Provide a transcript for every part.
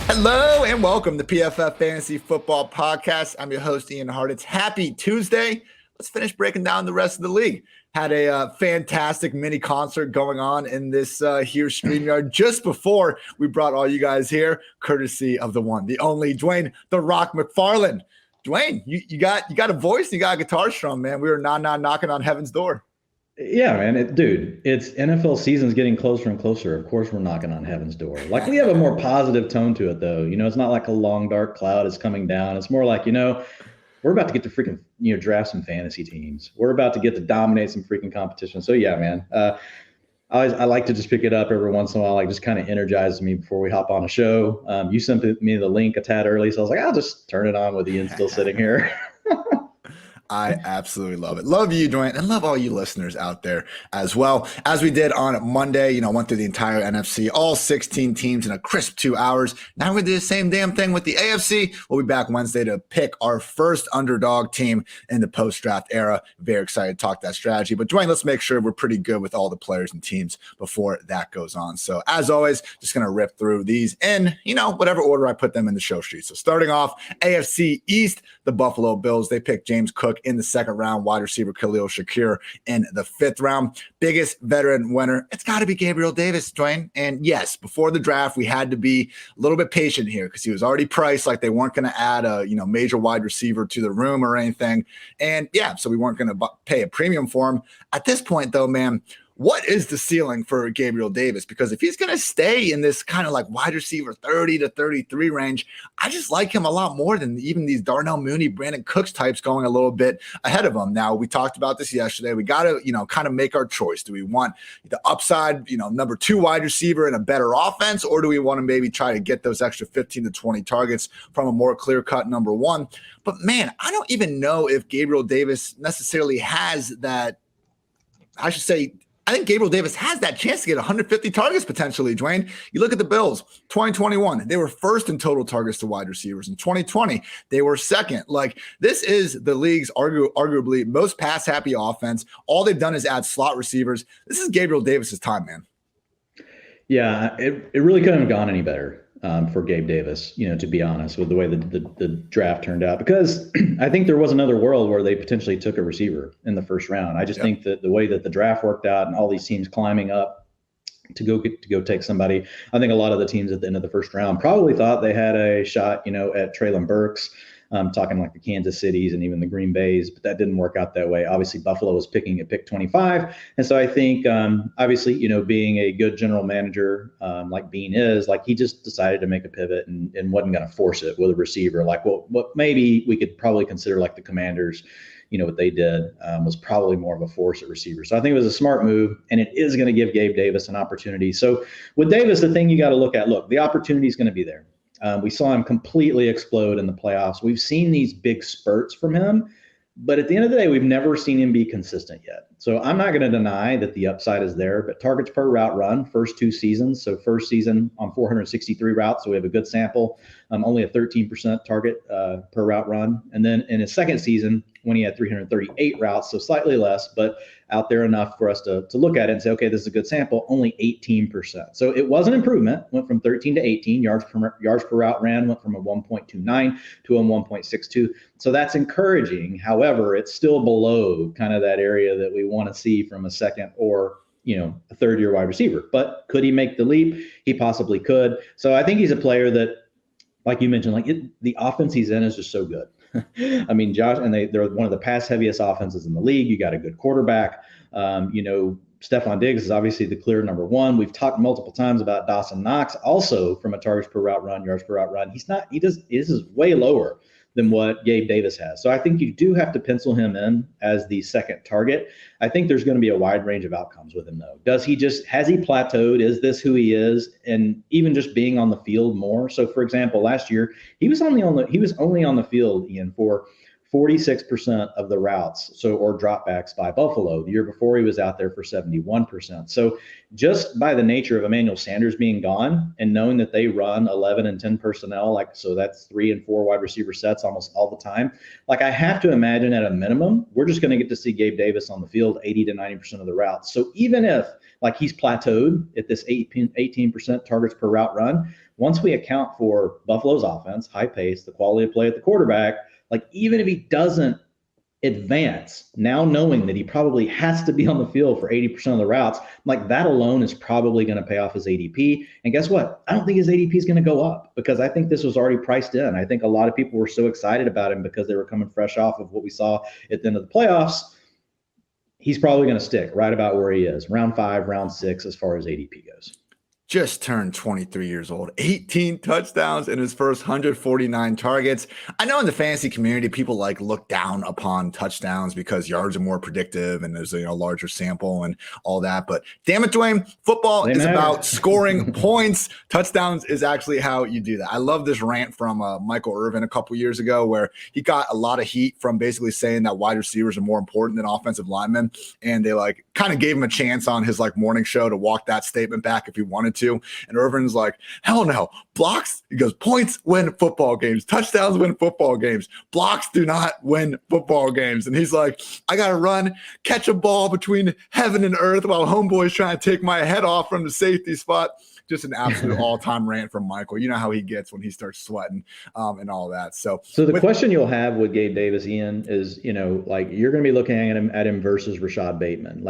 Hello and welcome to PFF Fantasy Football Podcast. I'm your host, Ian Hartitz. Happy Tuesday. Let's finish breaking down the rest of the league. Had a fantastic mini concert going on in this here StreamYard just before we brought all you guys here, courtesy of the one, the only Dwain "The Rock" McFarland. Dwain, you got a voice, you got a guitar strum, man. We were knocking on heaven's door. Yeah, man, it's NFL season's getting closer and closer. Of course, we're knocking on heaven's door. Like, we have a more positive tone to it, though. You know, it's not like a long, dark cloud is coming down. It's more like, we're about to get to freaking, draft some fantasy teams. We're about to get to dominate some freaking competition. So, yeah, man, I like to just pick it up every once in a while, like just kind of energizes me before we hop on a show. You sent me the link a tad early, so I was like, I'll just turn it on with Ian still sitting here. I absolutely love it. Love you, Dwain, and love all you listeners out there as well. As we did on Monday, went through the entire NFC, all 16 teams in a crisp 2 hours. Now we're going to do the same damn thing with the AFC. We'll be back Wednesday to pick our first underdog team in the post-draft era. Very excited to talk that strategy. But Dwain, let's make sure we're pretty good with all the players and teams before that goes on. So as always, just going to rip through these in, whatever order I put them in the show sheet. So starting off, AFC East, the Buffalo Bills, they picked James Cook in the second round, wide receiver Khalil Shakir in the fifth round. Biggest veteran winner, it's got to be Gabriel Davis, Dwain. And yes, before the draft, we had to be a little bit patient here because he was already priced like they weren't going to add a major wide receiver to the room or anything. And yeah, so we weren't going to pay a premium for him. At this point, though, man, what is the ceiling for Gabriel Davis? Because if he's going to stay in this kind of like wide receiver 30 to 33 range, I just like him a lot more than even these Darnell Mooney, Brandon Cooks types going a little bit ahead of him. Now, we talked about this yesterday. We got to, kind of make our choice. Do we want the upside, number 2 wide receiver and a better offense, or do we want to maybe try to get those extra 15 to 20 targets from a more clear-cut number 1? But man, I don't even know if Gabriel Davis necessarily has that, I think Gabriel Davis has that chance to get 150 targets potentially, Dwain. You look at the Bills, 2021, they were first in total targets to wide receivers. In 2020, they were second. Like, this is the league's arguably most pass-happy offense. All they've done is add slot receivers. This is Gabriel Davis's time, man. Yeah, it really couldn't have gone any better for Gabe Davis, to be honest, with the way the draft turned out, because I think there was another world where they potentially took a receiver in the first round. I just think that the way that the draft worked out and all these teams climbing up to go take somebody, I think a lot of the teams at the end of the first round probably thought they had a shot, at Treylon Burks. Talking like the Kansas Cities and even the Green Bays, but that didn't work out that way. Obviously, Buffalo was picking at pick 25. And so I think, obviously, being a good general manager like Bean is, like, he just decided to make a pivot and wasn't going to force it with a receiver. Like, what maybe we could probably consider like the Commanders, what they did was probably more of a force at receiver. So I think it was a smart move, and it is going to give Gabe Davis an opportunity. So with Davis, the thing you got to look at, the opportunity is going to be there. We saw him completely explode in the playoffs. We've seen these big spurts from him, but at the end of the day, we've never seen him be consistent yet. So I'm not going to deny that the upside is there, but targets per route run, first 2 seasons. So first season on 463 routes, so we have a good sample, only a 13% target per route run. And then in his second season, when he had 338 routes, so slightly less, but out there enough for us to look at it and say, okay, this is a good sample, only 18%. So it was an improvement, went from 13 to 18. Yards per route ran went from a 1.29 to a 1.62. So that's encouraging. However, it's still below kind of that area that we want to see from a second or a third-year wide receiver. But could he make the leap? He possibly could. So I think he's a player that, like you mentioned, the offense he's in is just so good. I mean, Josh, and they're one of the pass heaviest offenses in the league. You got a good quarterback. Stephon Diggs is obviously the clear number 1. We've talked multiple times about Dawson Knox, also from a targets per route run, yards per route run. This is way lower than what Gabe Davis has. So I think you do have to pencil him in as the second target. I think there's going to be a wide range of outcomes with him, though. Has he plateaued? Is this who he is? And even just being on the field more. So, for example, last year he was only on the field, Ian, for 46% of the routes, or dropbacks by Buffalo. The year before, he was out there for 71%. So just by the nature of Emmanuel Sanders being gone and knowing that they run 11 and 10 personnel, so that's 3 and 4 wide receiver sets almost all the time. I have to imagine at a minimum, we're just going to get to see Gabe Davis on the field 80 to 90% of the routes. So even if he's plateaued at this 18% targets per route run, once we account for Buffalo's offense, high pace, the quality of play at the quarterback, even if he doesn't advance, now knowing that he probably has to be on the field for 80% of the routes, that alone is probably going to pay off his ADP. And guess what? I don't think his ADP is going to go up, because I think this was already priced in. I think a lot of people were so excited about him because they were coming fresh off of what we saw at the end of the playoffs. He's probably going to stick right about where he is, round 5, round 6, as far as ADP goes. Just turned 23 years old, 18 touchdowns in his first 149 targets. I know in the fantasy community, people look down upon touchdowns because yards are more predictive and there's a larger sample and all that. But damn it, Dwain, football is about scoring points. Touchdowns is actually how you do that. I love this rant from Michael Irvin a couple years ago, where he got a lot of heat from basically saying that wide receivers are more important than offensive linemen. And they kind of gave him a chance on his morning show to walk that statement back if he wanted to. And Irvin's like, hell no, blocks. He goes, points win football games. Touchdowns win football games. Blocks do not win football games. And he's like, I got to run, catch a ball between heaven and earth while homeboy's trying to take my head off from the safety spot. Just an absolute all-time rant from Michael. You know how he gets when he starts sweating and all that. So the question you'll have with Gabe Davis, Ian, is, you're going to be looking at him versus Rashad Bateman.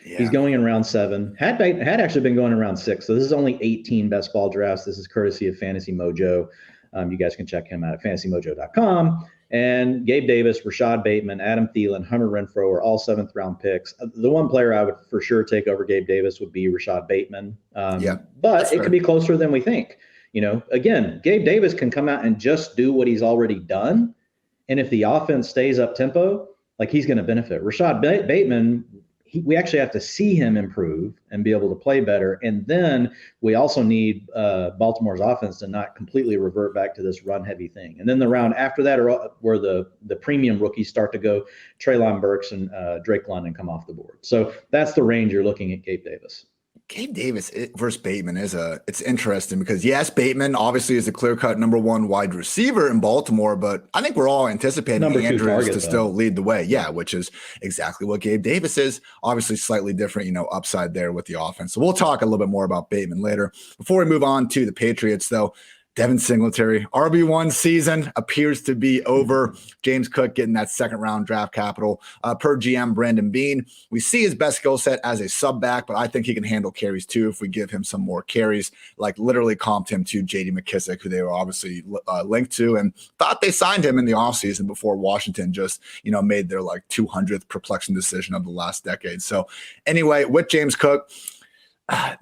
He's going in round 7. Had actually been going in round 6. So this is only 18 best ball drafts. This is courtesy of Fantasy Mojo. You guys can check him out at fantasymojo.com. And Gabe Davis, Rashad Bateman, Adam Thielen, Hunter Renfrow are all 7th round picks. The one player I would for sure take over Gabe Davis would be Rashad Bateman. But it could be closer than we think. Again, Gabe Davis can come out and just do what he's already done. And if the offense stays up tempo, he's going to benefit. Rashad Bateman, we actually have to see him improve and be able to play better. And then we also need Baltimore's offense to not completely revert back to this run-heavy thing. And then the round after that are where the premium rookies start to go. Treylon Burks and Drake London come off the board. So that's the range you're looking at Gabe Davis. Gabe Davis versus Bateman it's interesting because, yes, Bateman obviously is the clear-cut number 1 wide receiver in Baltimore, but I think we're all anticipating Andrews to still lead the way. Yeah, which is exactly what Gabe Davis is. Obviously slightly different, upside there with the offense. So we'll talk a little bit more about Bateman later. Before we move on to the Patriots, though, Devin Singletary, RB1 season appears to be over. James Cook getting that 2nd round draft capital. Per GM Brandon Beane, we see his best skill set as a sub back, but I think he can handle carries too if we give him some more carries. Literally comped him to J.D. McKissick, who they were obviously linked to, and thought they signed him in the offseason before Washington just made their 200th perplexing decision of the last decade. So anyway, with James Cook,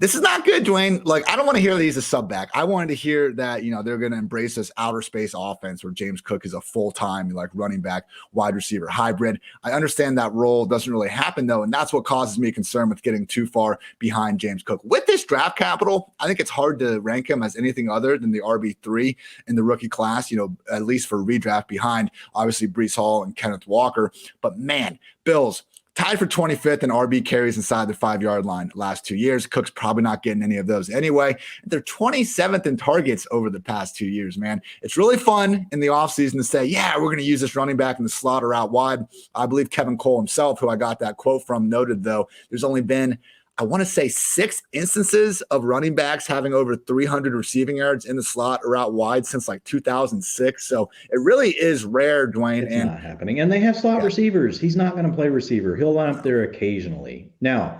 this is not good, Dwain. I don't want to hear that he's a sub back. I wanted to hear that, they're going to embrace this outer space offense where James Cook is a full-time, running back, wide receiver hybrid. I understand that role doesn't really happen, though, and that's what causes me concern with getting too far behind James Cook. With this draft capital, I think it's hard to rank him as anything other than the RB3 in the rookie class, at least for redraft behind, obviously, Breece Hall and Kenneth Walker. But, man, Bills, tied for 25th in RB carries inside the 5-yard line last 2 years. Cook's probably not getting any of those anyway. They're 27th in targets over the past 2 years, man. It's really fun in the offseason to say, yeah, we're going to use this running back in the slot or out wide. I believe Kevin Cole himself, who I got that quote from, noted, though, there's only been, I want to say, 6 instances of running backs having over 300 receiving yards in the slot or out wide since 2006. So it really is rare, Dwain. It's not happening. And they have slot receivers. He's not going to play receiver. He'll line up there occasionally. Now,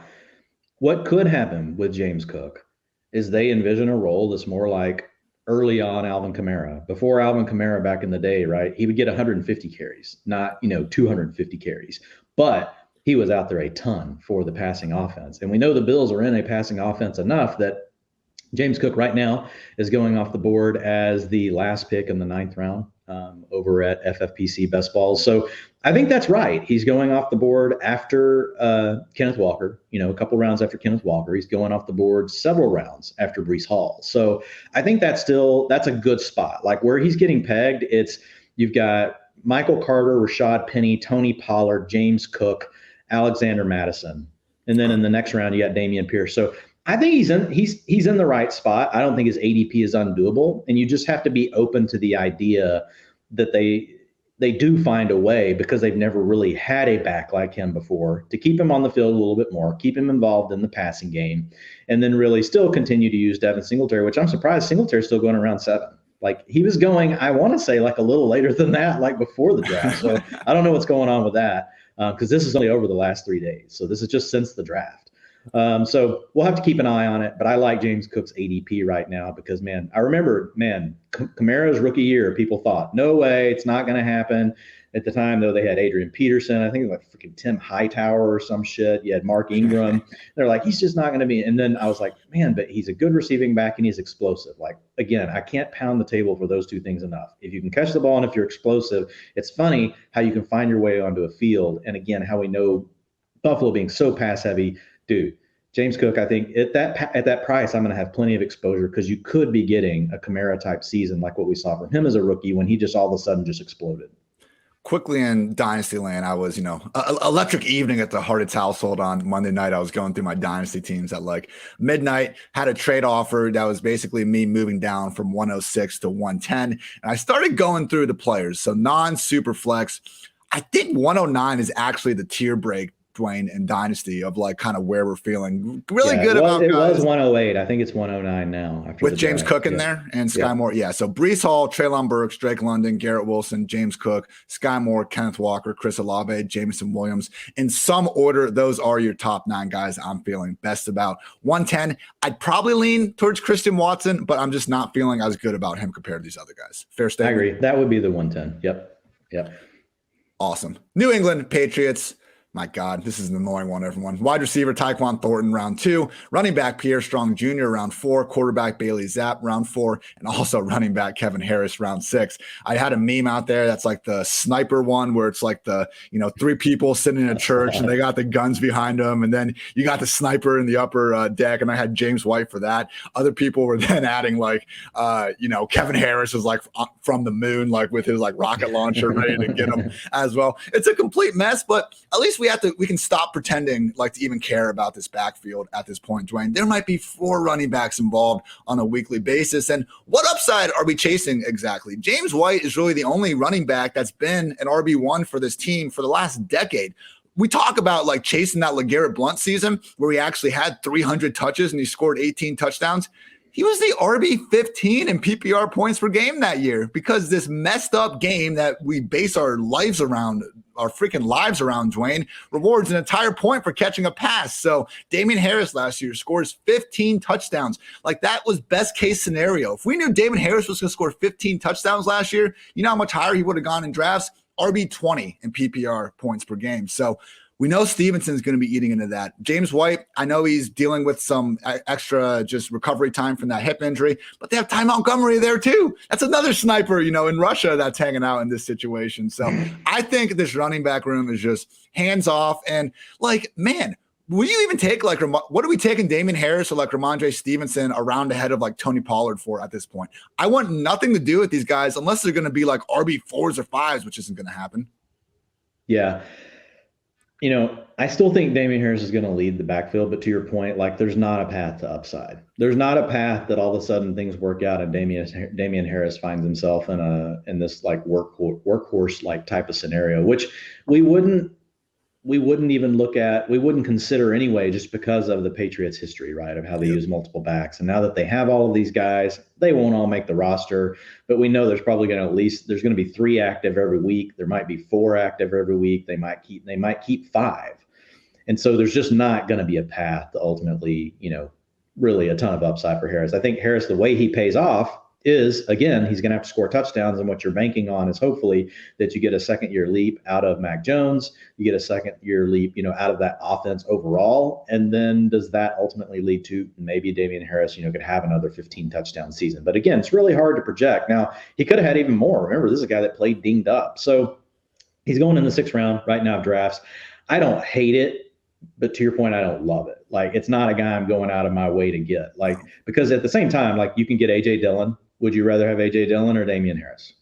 what could happen with James Cook is they envision a role that's more like early on Alvin Kamara. Before Alvin Kamara back in the day, right, he would get 150 carries, not 250 carries. But he was out there a ton for the passing offense. And we know the Bills are in a passing offense enough that James Cook right now is going off the board as the last pick in the 9th round over at FFPC Best Balls. So I think that's right. He's going off the board after Kenneth Walker, a couple rounds after Kenneth Walker. He's going off the board several rounds after Breece Hall. So I think that's a good spot. Where he's getting pegged, you've got Michael Carter, Rashad Penny, Tony Pollard, James Cook, Alexander Madison. And then in the next round, you got Dameon Pierce. So I think he's in the right spot. I don't think his ADP is undoable. And you just have to be open to the idea that they do find a way, because they've never really had a back like him before, to keep him on the field a little bit more, keep him involved in the passing game, and then really still continue to use Devin Singletary, which I'm surprised Singletary's still going around 7. Like, he was going, I want to say, like a little later than that, like before the draft. So I don't know what's going on with that, because this is only over the last 3 days. So this is just since the draft. So we'll have to keep an eye on it. But I like James Cook's ADP right now because, man, I remember, Kamara's rookie year, people thought, no way, it's not going to happen. At the time, though, they had Adrian Peterson. I think it was like freaking Tim Hightower or some shit. You had Mark Ingram. They're like, he's just not going to be. And then I was like, man, but he's a good receiving back and he's explosive. Like, again, I can't pound the table for those two things enough. If you can catch the ball and if you're explosive, it's funny how you can find your way onto a field. And again, how we know Buffalo being so pass heavy, dude. James Cook, I think at that price, I'm going to have plenty of exposure, because you could be getting a Kamara type season like what we saw from him as a rookie when he just all of a sudden just exploded. Quickly in Dynasty land, I was, electric evening at the Hartitz household on Monday night. I was going through my Dynasty teams at like midnight, had a trade offer that was basically me moving down from 106 to 110. And I started going through the players. So non-super flex, I think 109 is actually the tier break, Dwain, and Dynasty, of like kind of where we're feeling really good about. It was 108. I think it's 109 now. With James Cook in there and Sky Moore. Yeah. So Breece Hall, Treylon Burks, Drake London, Garrett Wilson, James Cook, Sky Moore, Kenneth Walker, Chris Olave, Jameson Williams. In some order, those are your top 9 guys I'm feeling best about. 110, I'd probably lean towards Christian Watson, but I'm just not feeling as good about him compared to these other guys. Fair statement? I agree. That would be the 110. Yep. Awesome. New England Patriots. My God, this is an annoying one, everyone. Wide receiver Tyquan Thornton, round 2. Running back Pierre Strong Jr., round 4. Quarterback Bailey Zapp, round 4. And also running back Kevin Harris, round 6. I had a meme out there that's like the sniper one, where it's like the, 3 people sitting in a church and they got the guns behind them. And then you got the sniper in the upper deck. And I had James White for that. Other people were then adding like, Kevin Harris is like from the moon, like with his like rocket launcher ready to get him as well. It's a complete mess, but at least we can stop pretending like to even care about this backfield at this point, Dwain. There might be 4 running backs involved on a weekly basis. And what upside are we chasing exactly? James White is really the only running back that's been an RB1 for this team for the last decade. We talk about like chasing that LeGarrette Blount season where he actually had 300 touches and he scored 18 touchdowns. He was the RB15 in PPR points per game that year, because this messed up game that we base our freaking lives around, Dwain, rewards an entire point for catching a pass. So Damian Harris last year scores 15 touchdowns. Like, that was best case scenario. If we knew Damian Harris was going to score 15 touchdowns last year, you know how much higher he would have gone in drafts? RB20 in PPR points per game. So we know Stevenson's going to be eating into that. James White, I know he's dealing with some extra just recovery time from that hip injury, but they have Ty Montgomery there too. That's another sniper, in Russia that's hanging out in this situation. So I think this running back room is just hands off. And like, man, will you even take like, what are we taking Damian Harris or like Ramondre Stevenson around ahead of like Tony Pollard for at this point? I want nothing to do with these guys unless they're going to be like RB4s or 5s, which isn't going to happen. Yeah. I still think Damian Harris is going to lead the backfield, but to your point, like, there's not a path to upside. There's not a path that all of a sudden things work out and Damian Harris finds himself in this like workhorse like type of scenario, which we wouldn't even look at, we wouldn't consider anyway, just because of the Patriots' history, right, of how they use multiple backs. And now that they have all of these guys, they won't all make the roster, but we know there's probably going to there's going to be 3 active every week. There might be 4 active every week. They might keep 5. And so there's just not going to be a path to ultimately, really a ton of upside for Harris. I think Harris, the way he pays off is, again, he's going to have to score touchdowns, and what you're banking on is hopefully that you get a second-year leap out of Mac Jones, you get a second-year leap, out of that offense overall, and then does that ultimately lead to maybe Damian Harris, could have another 15-touchdown season. But again, it's really hard to project. Now, he could have had even more. Remember, this is a guy that played dinged up. So he's going in the 6th round right now of drafts. I don't hate it, but to your point, I don't love it. Like, it's not a guy I'm going out of my way to get. Like, because at the same time, like, you can get A.J. Dillon. Would you rather have A.J. Dillon or Damian Harris?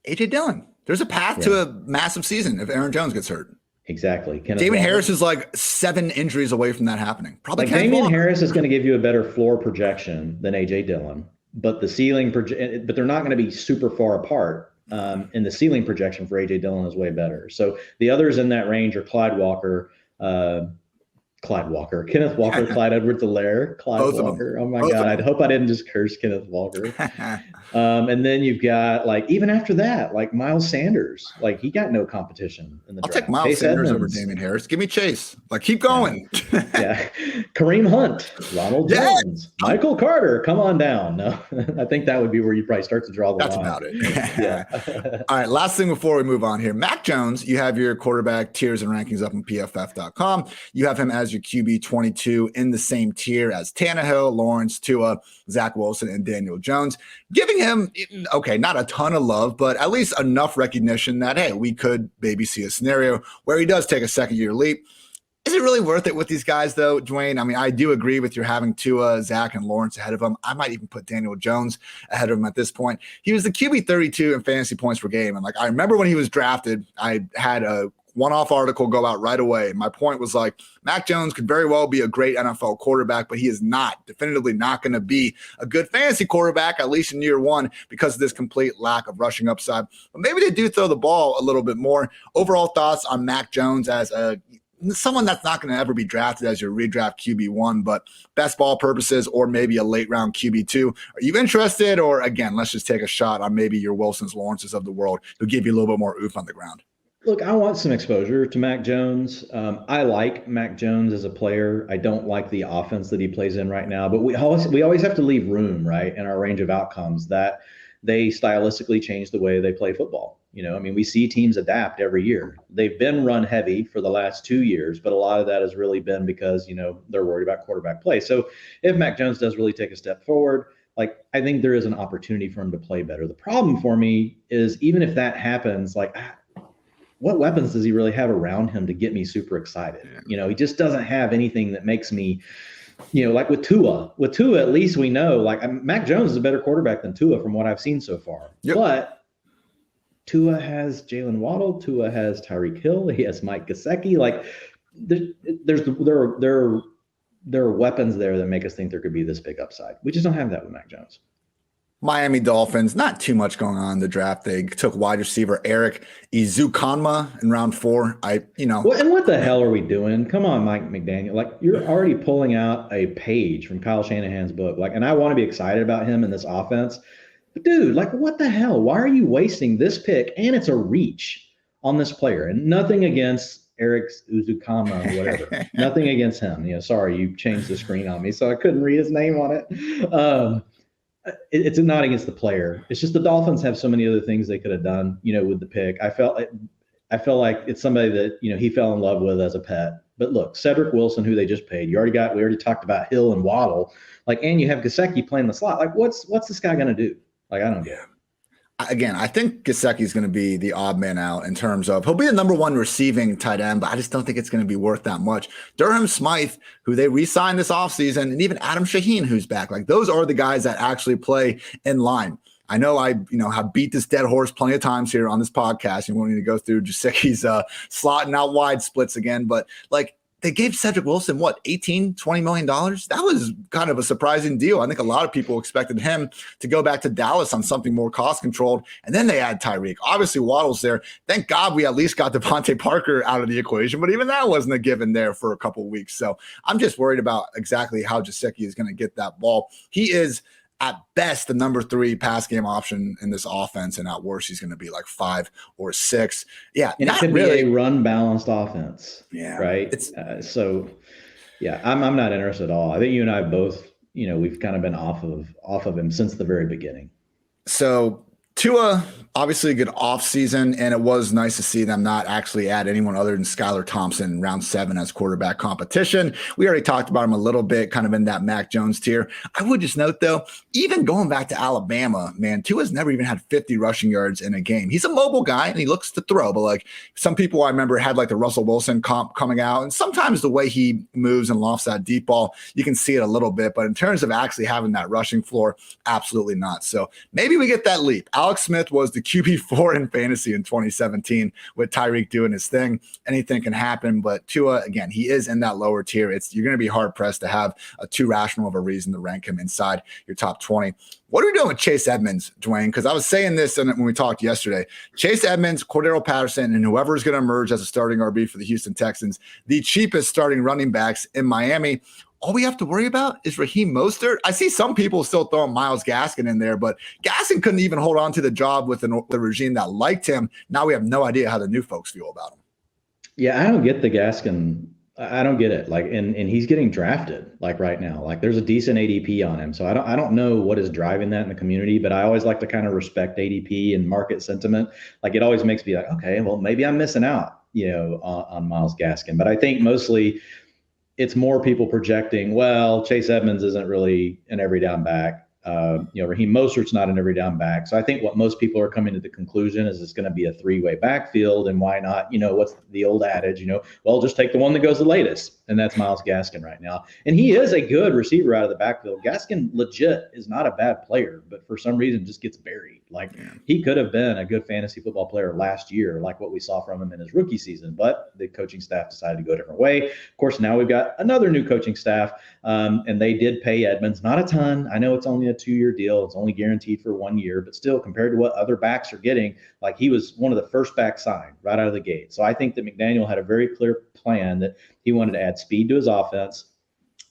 A.J. Dillon. There's a path to a massive season if Aaron Jones gets hurt. Exactly. Damien Harris is like 7 injuries away from that happening. Probably like Damien Harris is going to give you a better floor projection than A.J. Dillon, but the ceiling but they're not going to be super far apart. And the ceiling projection for A.J. Dillon is way better. So the others in that range are Kenneth Walker, Clyde Edwards-Helaire, Both Walker. Oh my God. I hope I didn't just curse Kenneth Walker. And then you've got like, even after that, like Miles Sanders, like he got no competition in the draft. I'll take Miles Sanders over Damien Harris. Give me Chase. Like, keep going. Yeah. Kareem Hunt, Ronald Jones, Michael Carter. Come on down. No, I think that would be where you probably start to draw the line. That's about it. All right. Last thing before we move on here. Mac Jones, you have your quarterback tiers and rankings up on PFF.com. You have him as your QB 22 in the same tier as Tannehill, Lawrence, Tua, Zach Wilson, and Daniel Jones. Giving him, okay, not a ton of love, but at least enough recognition that, hey, we could maybe see a scenario where he does take a second-year leap. Is it really worth it with these guys, though, Dwayne? I mean, I do agree with you having Tua, Zach, and Lawrence ahead of him. I might even put Daniel Jones ahead of him at this point. He was the QB 32 in fantasy points per game. And, like, I remember when he was drafted, I had a one-off article go out right away. My point was like, Mac Jones could very well be a great NFL quarterback, but he is definitively not going to be a good fantasy quarterback, at least in year one, because of this complete lack of rushing upside. But maybe they do throw the ball a little bit more. Overall thoughts on Mac Jones as someone that's not going to ever be drafted as your redraft QB1, but best ball purposes, or maybe a late round QB2. Are you interested? Or again, let's just take a shot on maybe your Wilsons, Lawrences of the world who give you a little bit more oomph on the ground. Look, I want some exposure to Mac Jones. I like Mac Jones as a player. I don't like the offense that he plays in right now, but we always have to leave room, right, in our range of outcomes that they stylistically change the way they play football. You know, I mean, we see teams adapt every year. They've been run heavy for the last 2 years, but a lot of that has really been because, you know, they're worried about quarterback play. So if Mac Jones does really take a step forward, like, I think there is an opportunity for him to play better. The problem for me is even if that happens, like, what weapons does he really have around him to get me super excited? Yeah. You know, he just doesn't have anything that makes me, you know, like with Tua. With Tua, at least we know, like, Mac Jones is a better quarterback than Tua from what I've seen so far. Yep. But Tua has Jalen Waddle. Tua has Tyreek Hill. He has Mike Gesicki. Like, there are weapons there that make us think there could be this big upside. We just don't have that with Mac Jones. Miami Dolphins, not too much going on in the draft. They took wide receiver Eric Ezukanma in round 4. And what the hell are we doing? Come on, Mike McDaniel. Like, you're already pulling out a page from Kyle Shanahan's book. Like, and I want to be excited about him in this offense. But dude, like, what the hell? Why are you wasting this pick? And it's a reach on this player. And nothing against Eric Ezukanma or whatever. Nothing against him. You know, sorry, you changed the screen on me, so I couldn't read his name on it. It's not against the player. It's just the Dolphins have so many other things they could have done, you know, with the pick. I felt like it's somebody that, you know, he fell in love with as a pet. But look, Cedric Wilson, who they just paid, we already talked about Hill and Waddle, like, and you have Gesicki playing the slot. Like, what's this guy going to do? Like, I don't get it. Again, I think Gesicki is going to be the odd man out in terms of he'll be the number 1 receiving tight end, but I just don't think it's going to be worth that much. Durham Smythe, who they re-signed this offseason, and even Adam Shaheen, who's back. Like, those are the guys that actually play in line. I know I have beat this dead horse plenty of times here on this podcast. You won't need to go through Gesicki's slotting out wide splits again, but like, they gave Cedric Wilson, $18, $20 million? That was kind of a surprising deal. I think a lot of people expected him to go back to Dallas on something more cost-controlled, and then they add Tyreek. Obviously, Waddle's there. Thank God we at least got Devontae Parker out of the equation, but even that wasn't a given there for a couple of weeks. So I'm just worried about exactly how Gesicki is going to get that ball. He is, at best, the number 3 pass game option in this offense, and at worst, he's going to be like 5 or 6. Yeah, and it could really be a run balanced offense. Yeah, right. It's I'm not interested at all. I think you and I both, you know, we've kind of been off of him since the very beginning. So Tua, obviously a good offseason, and it was nice to see them not actually add anyone other than Skylar Thompson in round 7 as quarterback competition. We already talked about him a little bit, kind of in that Mac Jones tier. I would just note, though, even going back to Alabama, man, Tua's never even had 50 rushing yards in a game. He's a mobile guy, and he looks to throw, but like some people I remember had like the Russell Wilson comp coming out, and sometimes the way he moves and lofts that deep ball, you can see it a little bit, but in terms of actually having that rushing floor, absolutely not. So maybe we get that leap. Alex Smith was the QB4 in fantasy in 2017 with Tyreek doing his thing. Anything can happen, but Tua, again, he is in that lower tier. You're going to be hard pressed to have a too rational of a reason to rank him inside your top 20. What are we doing with Chase Edmonds, Dwayne? Because I was saying this when we talked yesterday. Chase Edmonds, Cordero Patterson, and whoever is going to emerge as a starting RB for the Houston Texans, the cheapest starting running backs in Miami. All we have to worry about is Raheem Mostert. I see some people still throwing Myles Gaskin in there, but Gaskin couldn't even hold on to the job with the regime that liked him. Now we have no idea how the new folks feel about him. Yeah, I don't get the Gaskin. I don't get it. Like, and he's getting drafted like right now. Like, there's a decent ADP on him, so I don't know what is driving that in the community. But I always like to kind of respect ADP and market sentiment. Like, it always makes me like, okay, well, maybe I'm missing out, on Myles Gaskin. But I think mostly it's more people projecting, well, Chase Edmonds isn't really an every down back. Raheem Mostert's not an every down back. So I think what most people are coming to the conclusion is it's going to be a three-way backfield. And why not, what's the old adage, well, just take the one that goes the latest. And that's Myles Gaskin right now. And he is a good receiver out of the backfield. Gaskin legit is not a bad player, but for some reason just gets buried. Like, he could have been a good fantasy football player last year, like what we saw from him in his rookie season, but the coaching staff decided to go a different way. Of course, now we've got another new coaching staff, and they did pay Edmonds, not a ton. I know it's only a 2-year deal. It's only guaranteed for 1 year, but still, compared to what other backs are getting, like, he was one of the first backs signed right out of the gate. So I think that McDaniel had a very clear plan that he wanted to add speed to his offense.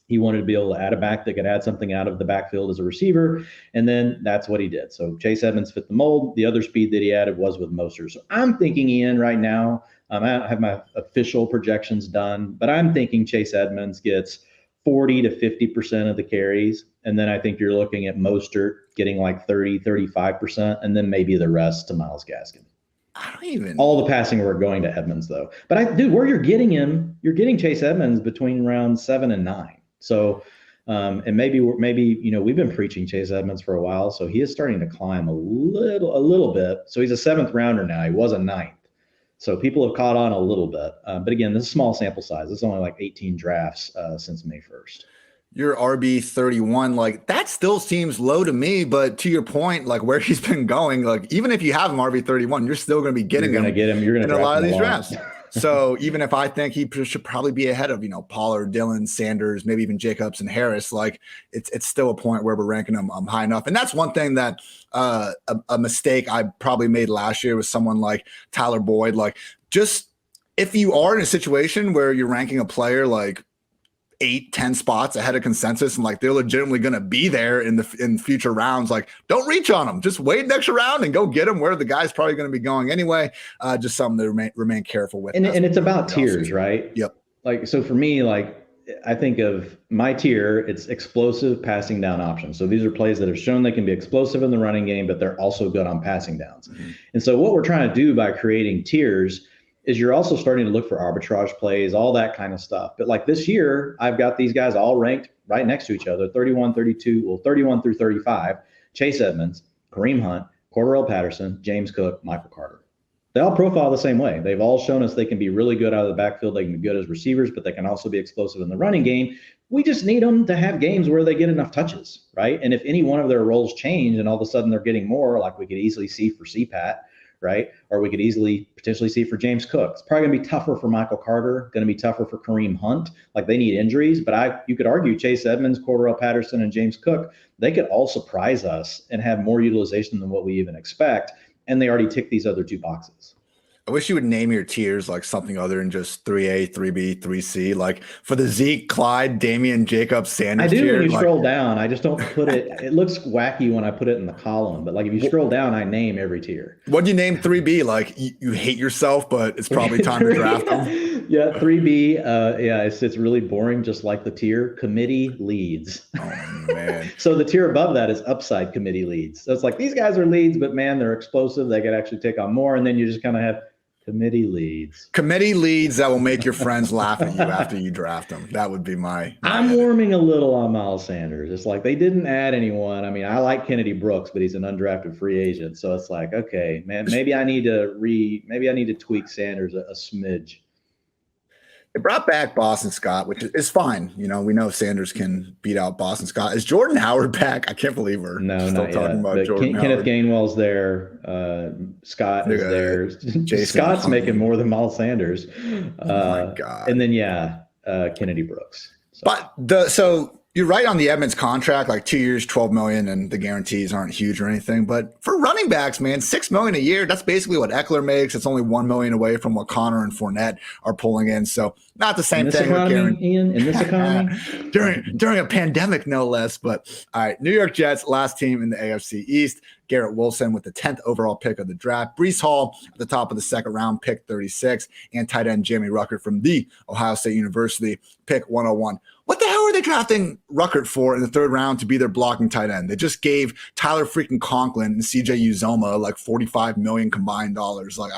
He wanted to be able to add a back that could add something out of the backfield as a receiver, and then that's what he did. So Chase Edmonds fit the mold. The other speed that he added was with Mostert. So I'm thinking, Ian, right now, I don't have my official projections done, but I'm thinking Chase Edmonds gets 40 to 50% of the carries, and then I think you're looking at Mostert getting like 30, 35%, and then maybe the rest to Myles Gaskin. All the passing we're going to Edmonds, though. But where you're getting him, you're getting Chase Edmonds between round 7 and 9. So, and maybe we've been preaching Chase Edmonds for a while, so he is starting to climb a little bit. So he's a 7th rounder now. He was a 9th. So people have caught on a little bit. But again, this is small sample size. It's only like 18 drafts since May 1st. Your RB 31, like, that still seems low to me, but to your point, like, where he's been going, like, even if you have him RB 31, you're still going to be getting him. You're going to in a lot of these drafts. So even if I think he should probably be ahead of, Pollard, Dillon, Sanders, maybe even Jacobs and Harris, like, it's still a point where we're ranking him high enough. And that's one thing that a mistake I probably made last year with someone like Tyler Boyd. Like, just if you are in a situation where you're ranking a player like 8-10 spots ahead of consensus, and like they're legitimately going to be there in future rounds, like, don't reach on them. Just wait an extra round and go get them where the guy's probably going to be going anyway. Just something to remain careful with. And it's about tiers, right? Yep. Like, so for me, like, I think of my tier, it's explosive passing down options. So these are plays that have shown they can be explosive in the running game, but they're also good on passing downs. Mm-hmm. And so what we're trying to do by creating tiers is you're also starting to look for arbitrage plays, all that kind of stuff. But like this year, I've got these guys all ranked right next to each other, 31 through 35, Chase Edmonds, Kareem Hunt, Cordero Patterson, James Cook, Michael Carter. They all profile the same way. They've all shown us they can be really good out of the backfield. They can be good as receivers, but they can also be explosive in the running game. We just need them to have games where they get enough touches, right? And if any one of their roles change and all of a sudden they're getting more, like we could easily see for CPAT, right? Or we could easily potentially see for James Cook. It's probably going to be tougher for Michael Carter, going to be tougher for Kareem Hunt. Like, they need injuries, but you could argue Chase Edmonds, Cordero Patterson, and James Cook, they could all surprise us and have more utilization than what we even expect. And they already tick these other 2 boxes. I wish you would name your tiers like something other than just 3A, 3B, 3C. Like for the Zeke, Clyde, Damian, Jacobs, Sanders I do tier, when you scroll down. I just don't put it. It looks wacky when I put it in the column. But like if you scroll down, I name every tier. What do you name 3B? Like you hate yourself, but it's probably time to draft them. Yeah, 3B. Yeah, it's really boring, just like the tier. Committee leads. Oh man. So the tier above that is upside committee leads. So it's like these guys are leads, but man, they're explosive. They could actually take on more, and then you just kind of have committee leads. Committee leads that will make your friends laugh at you after you draft them. That would be my I'm warming a little on Miles Sanders. It's like they didn't add anyone. I mean, I like Kennedy Brooks, but he's an undrafted free agent. So it's like, okay, man, maybe I need to tweak Sanders a smidge. They brought back Boston Scott, which is fine. You know, we know Sanders can beat out Boston Scott. Is Jordan Howard back? I can't believe we're still talking about Jordan Howard. Kenneth Gainwell's there. Scott is there. Scott's making more than Miles Sanders. Oh my God. And then Kennedy Brooks. So you're right on the Edmonds contract, like 2 years, $12 million, and the guarantees aren't huge or anything. But for running backs, man, $6 million a yeyear, that's basically what Eckler makes. It's only $1 million away from what Connor and Fournette are pulling in. So not the same thing. Ian, in this economy? during a pandemic, no less. But all right, New York Jets, last team in the AFC East. Garrett Wilson with the 10th overall pick of the draft. Breece Hall at the top of the second round, pick 36. And tight end Jamie Ruckert from the Ohio State University, pick 101. What the hell are they drafting Ruckert for in the third round to be their blocking tight end? They just gave Tyler freaking Conklin and CJ Uzoma like $45 million combined dollars. Like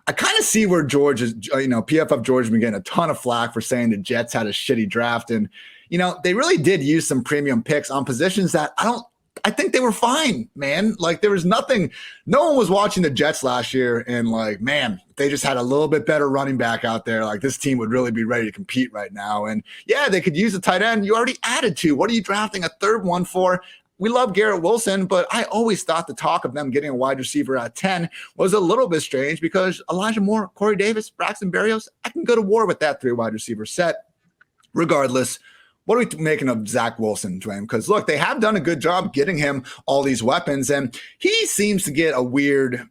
I kind of see where George is, PFF George has been getting a ton of flack for saying the Jets had a shitty draft. And, they really did use some premium picks on positions that I think they were fine, man. Like there was nothing, no one was watching the Jets last year and like, man, they just had a little bit better running back out there. Like this team would really be ready to compete right now. And yeah, they could use a tight end. You already added two. What are you drafting a third one for? We love Garrett Wilson, but I always thought the talk of them getting a wide receiver at 10 was a little bit strange because Elijah Moore, Corey Davis, Braxton Berrios, I can go to war with that 3 wide receiver set. Regardless, what are we making of Zach Wilson, Dwayne? Because look, they have done a good job getting him all these weapons, and he seems to get a weird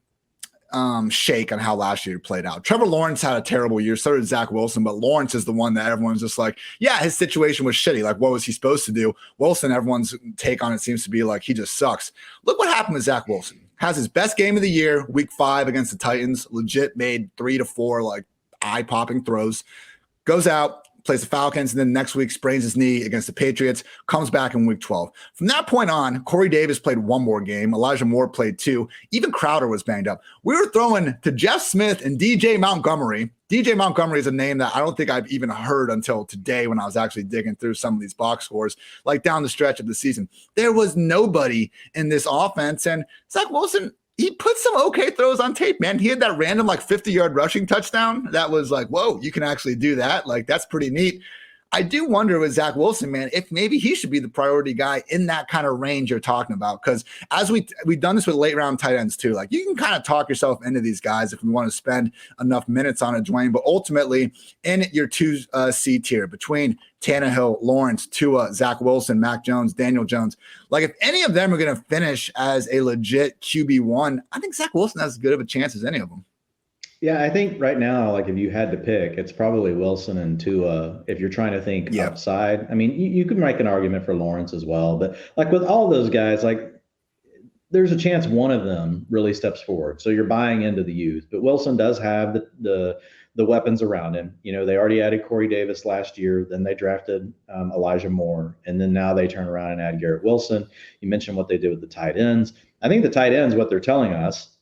shake on how last year played out. Trevor Lawrence had a terrible year, so did Zach Wilson, but Lawrence is the one that everyone's just like, yeah, his situation was shitty. Like, what was he supposed to do? Wilson, everyone's take on it seems to be like he just sucks. Look what happened with Zach Wilson. Has his best game of the year, week 5 against the Titans, legit made 3 to 4 like eye-popping throws, goes out, plays the Falcons, and then next week sprains his knee against the Patriots, comes back in week 12. From that point on, Corey Davis played 1 more game. Elijah Moore played 2. Even Crowder was banged up. We were throwing to Jeff Smith and DJ Montgomery. DJ Montgomery is a name that I don't think I've even heard until today when I was actually digging through some of these box scores, like down the stretch of the season. There was nobody in this offense, and Zach Wilson, he put some okay throws on tape, man. He had that random like 50-yard rushing touchdown. That was like, whoa, you can actually do that. Like, that's pretty neat. I do wonder with Zach Wilson, man, if maybe he should be the priority guy in that kind of range you're talking about. Because as we've done this with late round tight ends too. Like you can kind of talk yourself into these guys if we want to spend enough minutes on it, Dwayne. But ultimately, in your 2C tier between Tannehill, Lawrence, Tua, Zach Wilson, Mac Jones, Daniel Jones, like if any of them are going to finish as a legit QB1, I think Zach Wilson has as good of a chance as any of them. Yeah, I think right now, like if you had to pick, it's probably Wilson and Tua. If you're trying to think upside, I mean, you could make an argument for Lawrence as well. But like with all those guys, like there's a chance one of them really steps forward. So you're buying into the youth. But Wilson does have the weapons around him. They already added Corey Davis last year. Then they drafted Elijah Moore. And then now they turn around and add Garrett Wilson. You mentioned what they did with the tight ends. I think the tight ends, what they're telling us,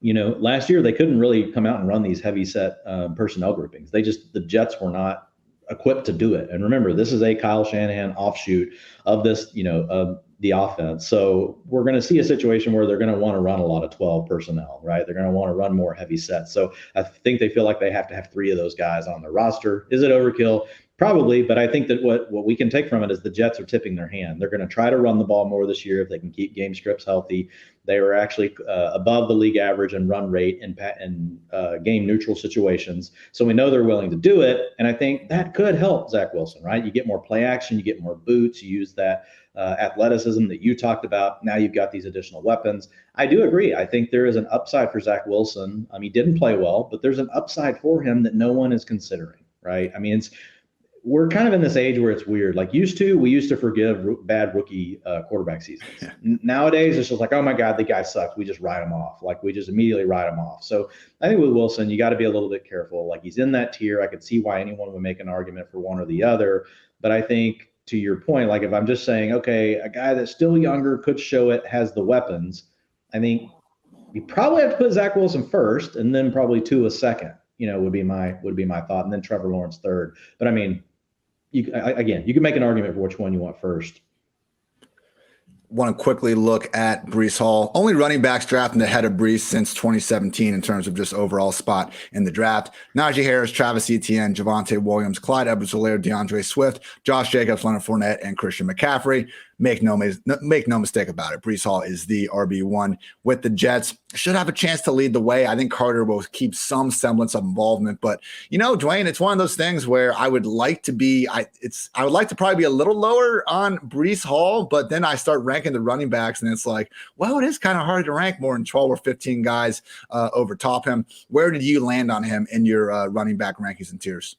last year they couldn't really come out and run these heavy set personnel groupings. The Jets were not equipped to do it. And remember, this is a Kyle Shanahan offshoot of this, of the offense. So we're going to see a situation where they're going to want to run a lot of 12 personnel, right? They're going to want to run more heavy sets. So I think they feel like they have to have 3 of those guys on their roster. Is it overkill? Probably, but I think that what we can take from it is the Jets are tipping their hand. They're going to try to run the ball more this year if they can keep game scripts healthy. They were actually above the league average in run rate in game neutral situations. So we know they're willing to do it, and I think that could help Zach Wilson, right? You get more play action, you get more boots, you use that athleticism that you talked about. Now you've got these additional weapons. I do agree. I think there is an upside for Zach Wilson. He didn't play well, but there's an upside for him that no one is considering, right? I mean, we're kind of in this age where it's weird. Like we used to forgive bad rookie quarterback seasons. Yeah. Nowadays, it's just like, oh my God, the guy sucks. We just write him off. Like we just immediately write him off. So I think with Wilson, you got to be a little bit careful. Like he's in that tier. I could see why anyone would make an argument for one or the other. But I think to your point, like if I'm just saying, okay, a guy that's still younger, could show it, has the weapons, I think you probably have to put Zach Wilson first and then probably Tua second, would be my thought. And then Trevor Lawrence third. But I mean, you can make an argument for which one you want first. Want to quickly look at Breece Hall. Only running backs drafting ahead of Breece since 2017 in terms of just overall spot in the draft. Najee Harris, Travis Etienne, Javonte Williams, Clyde Edwards-Helaire, DeAndre Swift, Josh Jacobs, Leonard Fournette, and Christian McCaffrey. Make no mistake about it. Breece Hall is the RB1 with the Jets. Should have a chance to lead the way. I think Carter will keep some semblance of involvement, but Dwayne, it's one of those things where I would like to probably be a little lower on Breece Hall, but then I start ranking the running backs, and it's like, well, it is kind of hard to rank more than 12 or 15 guys over top him. Where did you land on him in your running back rankings and tiers?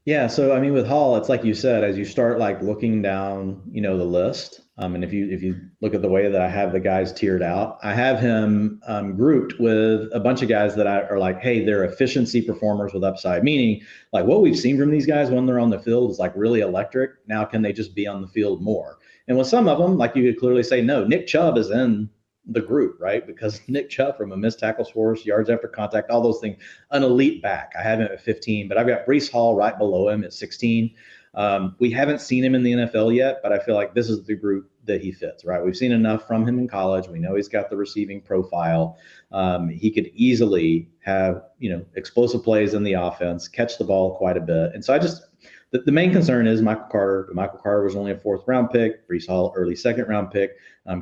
Yeah, so I mean, with Hall, it's like you said, as you start like looking down, the list, and if you look at the way that I have the guys tiered out, I have him grouped with a bunch of guys that are like, hey, they're efficiency performers with upside, meaning like what we've seen from these guys when they're on the field is like really electric. Now, can they just be on the field more? And with some of them, like you could clearly say, no, Nick Chubb is in the group, right? Because Nick Chubb, from a missed tackles force, yards after contact, all those things, an elite back. I have him at 15, but I've got Breece Hall right below him at 16. We haven't seen him in the NFL yet, but I feel like this is the group that he fits, right? We've seen enough from him in college. We know he's got the receiving profile. He could easily have, explosive plays in the offense, catch the ball quite a bit. And so the main concern is Michael Carter. Michael Carter was only a 4th round pick. Breece Hall, early 2nd round pick.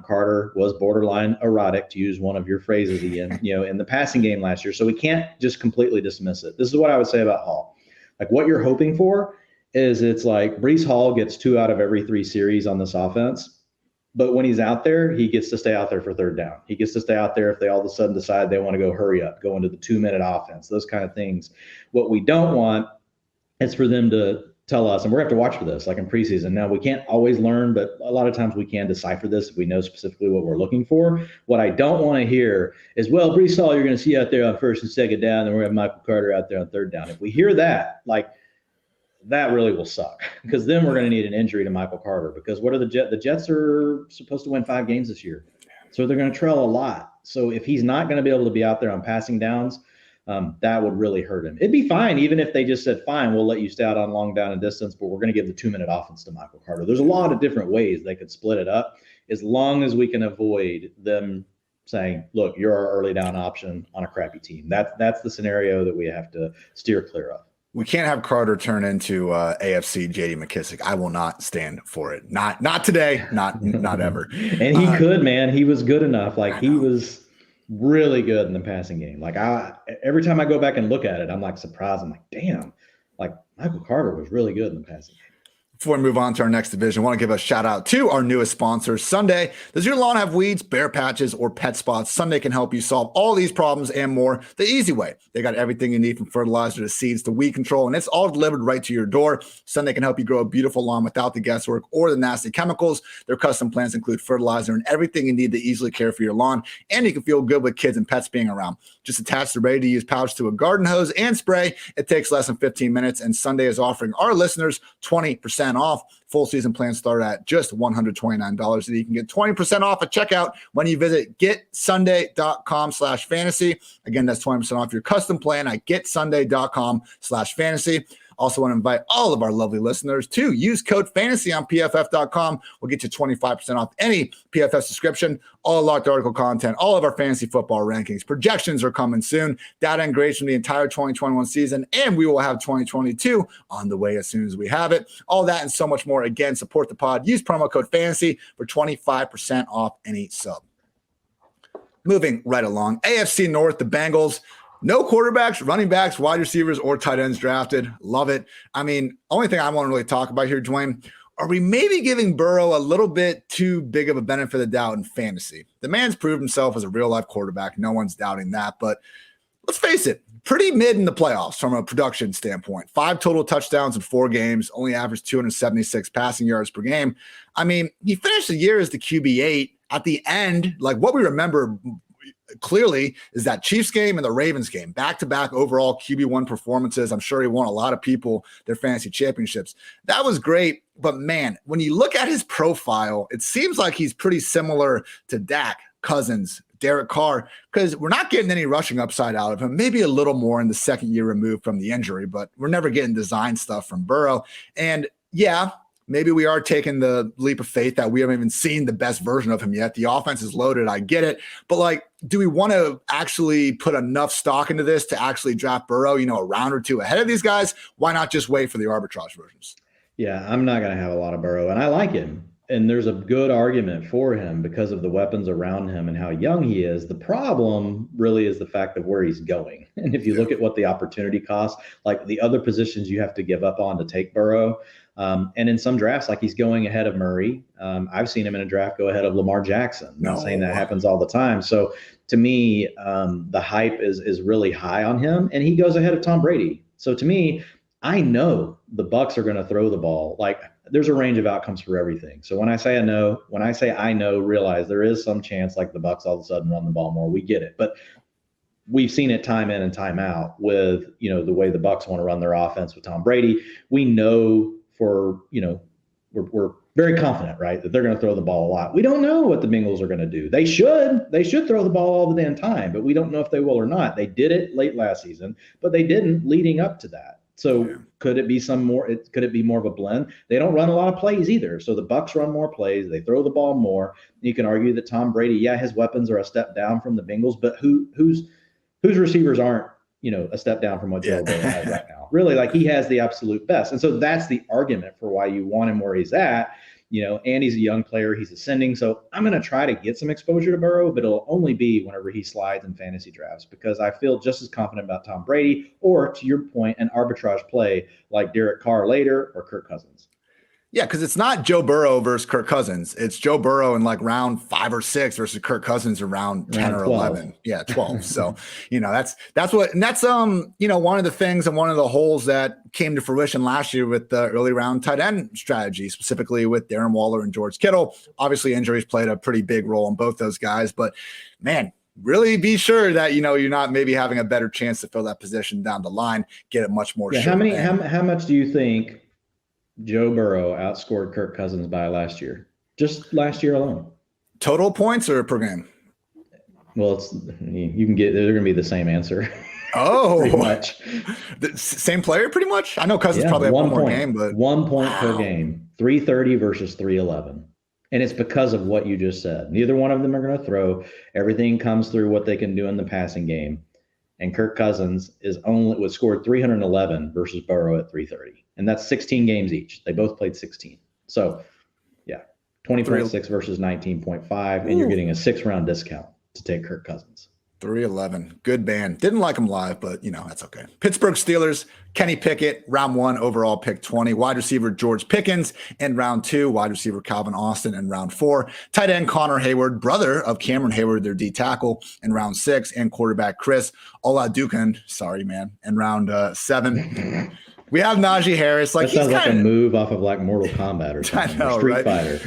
Carter was borderline erratic, to use one of your phrases, Ian, in the passing game last year. So we can't just completely dismiss it. This is what I would say about Hall. Like, what you're hoping for is it's like Breece Hall gets 2 out of every 3 series on this offense. But when he's out there, he gets to stay out there for 3rd down. He gets to stay out there if they all of a sudden decide they want to go hurry up, go into the 2-minute offense, those kind of things. What we don't want is for them to tell us, and we're going to have to watch for this, like in preseason. Now, we can't always learn, but a lot of times we can decipher this if we know specifically what we're looking for. What I don't want to hear is, well, Breece Hall, you're going to see out there on 1st and 2nd down, and we're going to have Michael Carter out there on 3rd down. If we hear that, like, that really will suck, because then we're going to need an injury to Michael Carter, because what are the Jets are supposed to win 5 games this year. So they're going to trail a lot. So if he's not going to be able to be out there on passing downs, that would really hurt him. It'd be fine even if they just said, fine, we'll let you stay out on long down and distance, but we're going to give the 2-minute offense to Michael Carter. There's a lot of different ways they could split it up, as long as we can avoid them saying, look, you're our early down option on a crappy team. That's the scenario that we have to steer clear of. We can't have Carter turn into AFC J.D. McKissick. I will not stand for it. Not today. Not ever. And he could, man. He was good enough. Like, he was really good in the passing game. Like, every time I go back and look at it, I'm like surprised. I'm like, damn. Like, Michael Carter was really good in the passing game. Before we move on to our next division, I want to give a shout out to our newest sponsor, Sunday. Does your lawn have weeds, bare patches, or pet spots? Sunday can help you solve all these problems and more the easy way. They got everything you need, from fertilizer to seeds to weed control, and it's all delivered right to your door. Sunday can help you grow a beautiful lawn without the guesswork or the nasty chemicals. Their custom plants include fertilizer and everything you need to easily care for your lawn, and you can feel good with kids and pets being around. Just attach the ready-to-use pouch to a garden hose and spray. It takes less than 15 minutes, and Sunday is offering our listeners 20% off. Full season plans start at just $129. So you can get 20% off at checkout when you visit getsunday.com/fantasy. Again, that's 20% off your custom plan at getsunday.com/fantasy. Also want to invite all of our lovely listeners to use code fantasy on pff.com. We'll get you 25% off any PFF subscription. All locked article content, all of our fantasy football rankings. Projections are coming soon. Data and grades from the entire 2021 season, and we will have 2022 on the way as soon as we have it. All that and so much more. Again, support the pod. Use promo code fantasy for 25% off any sub. Moving right along, AFC North, the Bengals. No quarterbacks, running backs, wide receivers, or tight ends drafted. Love it. I mean, only thing I want to really talk about here, Dwayne, are we maybe giving Burrow a little bit too big of a benefit of the doubt in fantasy? The man's proved himself as a real-life quarterback. No one's doubting that. But let's face it, pretty mid in the playoffs from a production standpoint. 5 total touchdowns in 4 games, only averaged 276 passing yards per game. I mean, he finished the year as the QB8. At the end, like, what we remember clearly is that Chiefs game and the Ravens game, back-to-back overall QB1 performances. I'm sure he won a lot of people their fantasy championships. That was great, but man, when you look at his profile, it seems like he's pretty similar to Dak, Cousins, Derek Carr, because we're not getting any rushing upside out of him, maybe a little more in the second year removed from the injury, but we're never getting design stuff from Burrow. And yeah, maybe we are taking the leap of faith that we haven't even seen the best version of him yet. The offense is loaded. I get it. But like, do we want to actually put enough stock into this to actually draft Burrow, a round or two ahead of these guys? Why not just wait for the arbitrage versions? Yeah, I'm not going to have a lot of Burrow, and I like him. And there's a good argument for him because of the weapons around him and how young he is. The problem really is the fact of where he's going. And if you look at what the opportunity costs, like the other positions you have to give up on to take Burrow, and in some drafts, like he's going ahead of Murray. I've seen him in a draft go ahead of Lamar Jackson. I'm not saying that happens all the time. So to me, the hype is really high on him, and he goes ahead of Tom Brady. So to me, I know the Bucs are going to throw the ball. Like, there's a range of outcomes for everything. So when I say I know, realize there is some chance like the Bucs all of a sudden run the ball more. We get it. But we've seen it time in and time out with, the way the Bucs want to run their offense with Tom Brady. We know we're very confident, right, that they're going to throw the ball a lot. We don't know what the Bengals are going to do. They should throw the ball all the damn time, but we don't know if they will or not. They did it late last season, but they didn't leading up to that. So could it be could it be more of a blend? They don't run a lot of plays either. So the Bucs run more plays. They throw the ball more. You can argue that Tom Brady, his weapons are a step down from the Bengals, but whose receivers aren't, a step down from what Joe Burrow has right now. Really, like, he has the absolute best. And so that's the argument for why you want him where he's at. And he's a young player. He's ascending. So I'm going to try to get some exposure to Burrow, but it'll only be whenever he slides in fantasy drafts, because I feel just as confident about Tom Brady, or, to your point, an arbitrage play like Derek Carr later or Kirk Cousins. Yeah, because it's not Joe Burrow versus Kirk Cousins. It's Joe Burrow in like round 5 or 6 versus Kirk Cousins around 10 or 11. Yeah, 12. So, that's one of the things and one of the holes that came to fruition last year with the early round tight end strategy, specifically with Darren Waller and George Kittle. Obviously, injuries played a pretty big role in both those guys, but man, really be sure that, you're not maybe having a better chance to fill that position down the line, get it much more. How much do you think Joe Burrow outscored Kirk Cousins by last year? Just last year alone. Total points or per game? Well, you can get, they're going to be the same answer. Oh, pretty much. The same player, pretty much. I know Cousins probably had one more game, but 1 point per game, 330 versus 311. And it's because of what you just said. Neither one of them are going to throw. Everything comes through what they can do in the passing game. And Kirk Cousins was scored 311 versus Burrow at 330. And that's 16 games each. They both played 16. So, 20.6 versus 19.5. And you're getting a 6-round discount to take Kirk Cousins. 311. Good band. Didn't like him live, but that's okay. Pittsburgh Steelers, Kenny Pickett, round 1, overall pick 20. Wide receiver George Pickens in round 2. Wide receiver Calvin Austin in round 4. Tight end Connor Hayward, brother of Cameron Hayward, their D tackle, in round 6. And quarterback Chris Olajuwon, sorry man, in round 7. We have Najee Harris. Like, that sounds like a move off of like Mortal Kombat or something. I know, Street right? Fighter.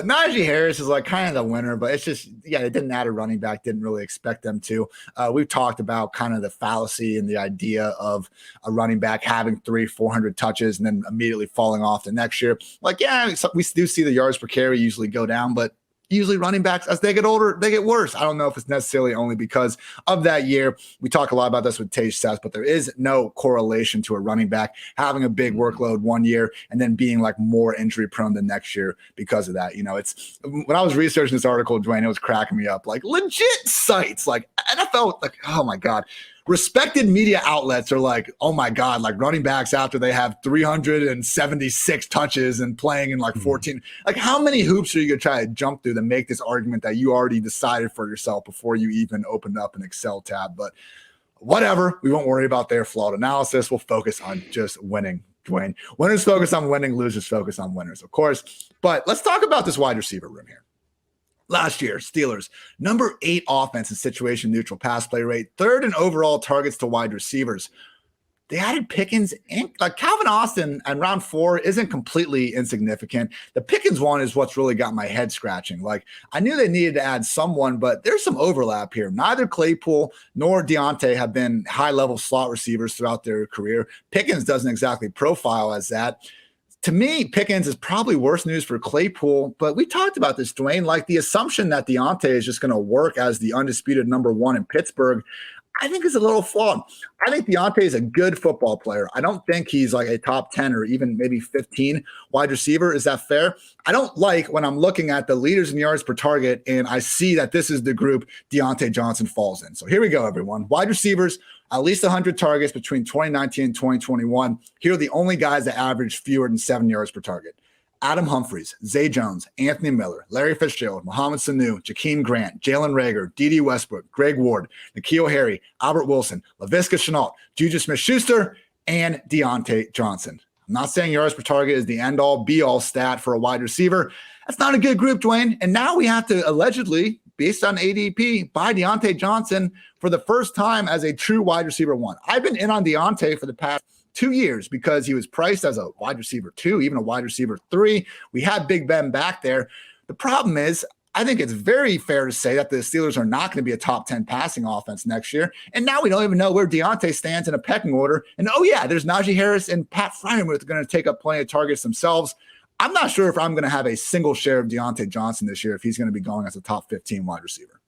Najee Harris is like kind of the winner, but it's just, they didn't add a running back. Didn't really expect them to. We've talked about kind of the fallacy and the idea of a running back having 300-400 touches and then immediately falling off the next year. Like, we do see the yards per carry usually go down, but usually running backs, as they get older, they get worse. I don't know if it's necessarily only because of that year. We talk a lot about this with Tage Seth, but there is no correlation to a running back having a big workload one year and then being like more injury prone the next year because of that. It's when I was researching this article, Dwayne, it was cracking me up. Like, legit sites, like NFL, like, oh my God. Respected media outlets are like, oh my God, like running backs after they have 376 touches and playing in like 14. Like, how many hoops are you going to try to jump through to make this argument that you already decided for yourself before you even opened up an Excel tab? But whatever, we won't worry about their flawed analysis. We'll focus on just winning, Dwayne. Winners focus on winning, losers focus on winners, of course. But let's talk about this wide receiver room here. Last year, Steelers, number 8 offense in situation neutral pass play rate, 3rd in overall targets to wide receivers. They added Pickens and like Calvin Austin and round 4 isn't completely insignificant. The Pickens one is what's really got my head scratching. Like, I knew they needed to add someone, but there's some overlap here. Neither Claypool nor Deontay have been high-level slot receivers throughout their career. Pickens doesn't exactly profile as that. To me, Pickens is probably worse news for Claypool, but we talked about this, Dwayne, like the assumption that Deontay is just going to work as the undisputed number 1 in Pittsburgh. I think is a little flawed. I think Deontay is a good football player. I don't think he's like a top 10 or even maybe 15 wide receiver. Is that fair? I don't like when I'm looking at the leaders in yards per target and I see that this is the group Deontay Johnson falls in. So here we go, everyone. Wide receivers, at least 100 targets between 2019 and 2021. Here are the only guys that average fewer than 7 yards per target. Adam Humphries, Zay Jones, Anthony Miller, Larry Fitzgerald, Mohamed Sanu, Jakeem Grant, Jalen Reagor, Dede Westbrook, Greg Ward, N'Keal Harry, Albert Wilson, Laviska Shenault, Juju Smith-Schuster, and Deontay Johnson. I'm not saying yards per target is the end-all, be-all stat for a wide receiver. That's not a good group, Dwayne. And now we have to allegedly, based on ADP, buy Deontay Johnson for the first time as a true wide receiver 1. I've been in on Deontay for the past 2 years because he was priced as a wide receiver 2, even a wide receiver 3. We had Big Ben back there. The problem is, I think it's very fair to say that the Steelers are not going to be a top 10 passing offense next year. And now we don't even know where Deontay stands in a pecking order. And oh yeah, there's Najee Harris and Pat Freiermuth going to take up plenty of targets themselves. I'm not sure if I'm going to have a single share of Deontay Johnson this year if he's going to be going as a top 15 wide receiver.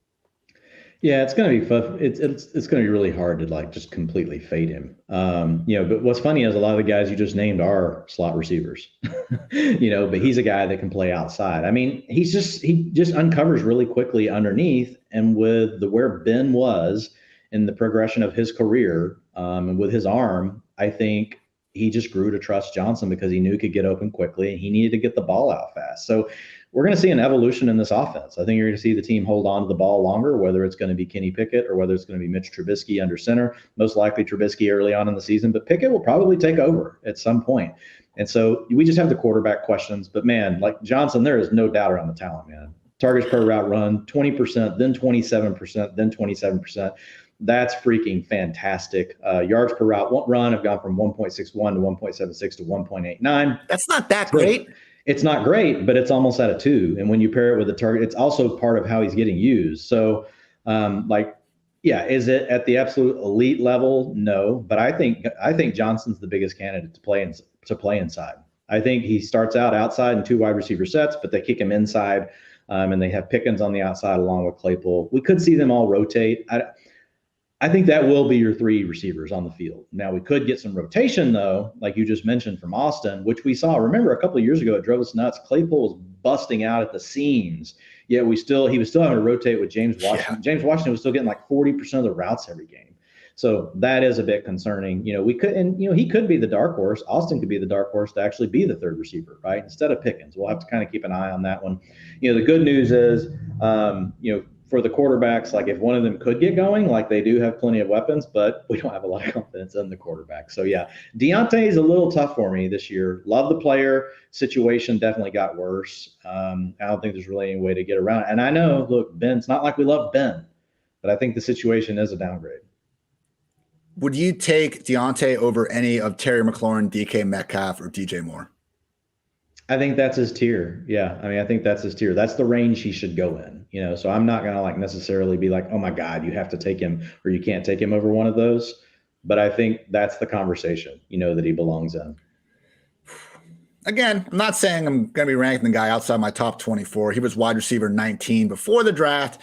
Yeah, it's going to be fun. It's going to be really hard to like just completely fade him. But what's funny is a lot of the guys you just named are slot receivers. But he's a guy that can play outside. I mean, he just uncovers really quickly underneath, and with where Ben was in the progression of his career, and with his arm, I think he just grew to trust Johnson because he knew he could get open quickly and he needed to get the ball out fast. So we're going to see an evolution in this offense. I think you're going to see the team hold on to the ball longer, whether it's going to be Kenny Pickett or whether it's going to be Mitch Trubisky under center. Most likely Trubisky early on in the season, but Pickett will probably take over at some point. And so we just have the quarterback questions. But, man, like Johnson, there is no doubt around the talent, man. Targets per route run, 20%, then 27%, then 27%. That's freaking fantastic. Yards per route run have gone from 1.61 to 1.76 to 1.89. That's not that great. It's not great, but it's almost at a 2. And when you pair it with the target, it's also part of how he's getting used. So, is it at the absolute elite level? No, but I think Johnson's the biggest candidate to play inside. I think he starts out outside in 2 wide receiver sets, but they kick him inside, and they have Pickens on the outside along with Claypool. We could see them all rotate. I think that will be your 3 receivers on the field. Now, we could get some rotation, though, like you just mentioned from Austin, which we saw. Remember, a couple of years ago, it drove us nuts. Claypool was busting out at the seams, yet he was still having to rotate with James Washington. Yeah. James Washington was still getting like 40% of the routes every game. So that is a bit concerning. He could be the dark horse. Austin could be the dark horse to actually be the 3rd receiver, right? Instead of Pickens. We'll have to kind of keep an eye on that one. The good news is, for the quarterbacks, like if one of them could get going, like they do have plenty of weapons, but we don't have a lot of confidence in the quarterback. So yeah, Deontay is a little tough for me this year. Love the player. Situation definitely got worse. I don't think there's really any way to get around it. And I know, look, Ben, it's not like we love Ben, but I think the situation is a downgrade. Would you take Deontay over any of Terry McLaurin, DK Metcalf, or DJ Moore? I think that's his tier. Yeah. I think that's his tier. That's the range he should go in, so I'm not going to like necessarily be like, oh my God, you have to take him or you can't take him over one of those. But I think that's the conversation, that he belongs in. Again, I'm not saying I'm going to be ranking the guy outside my top 24. He was wide receiver 19 before the draft,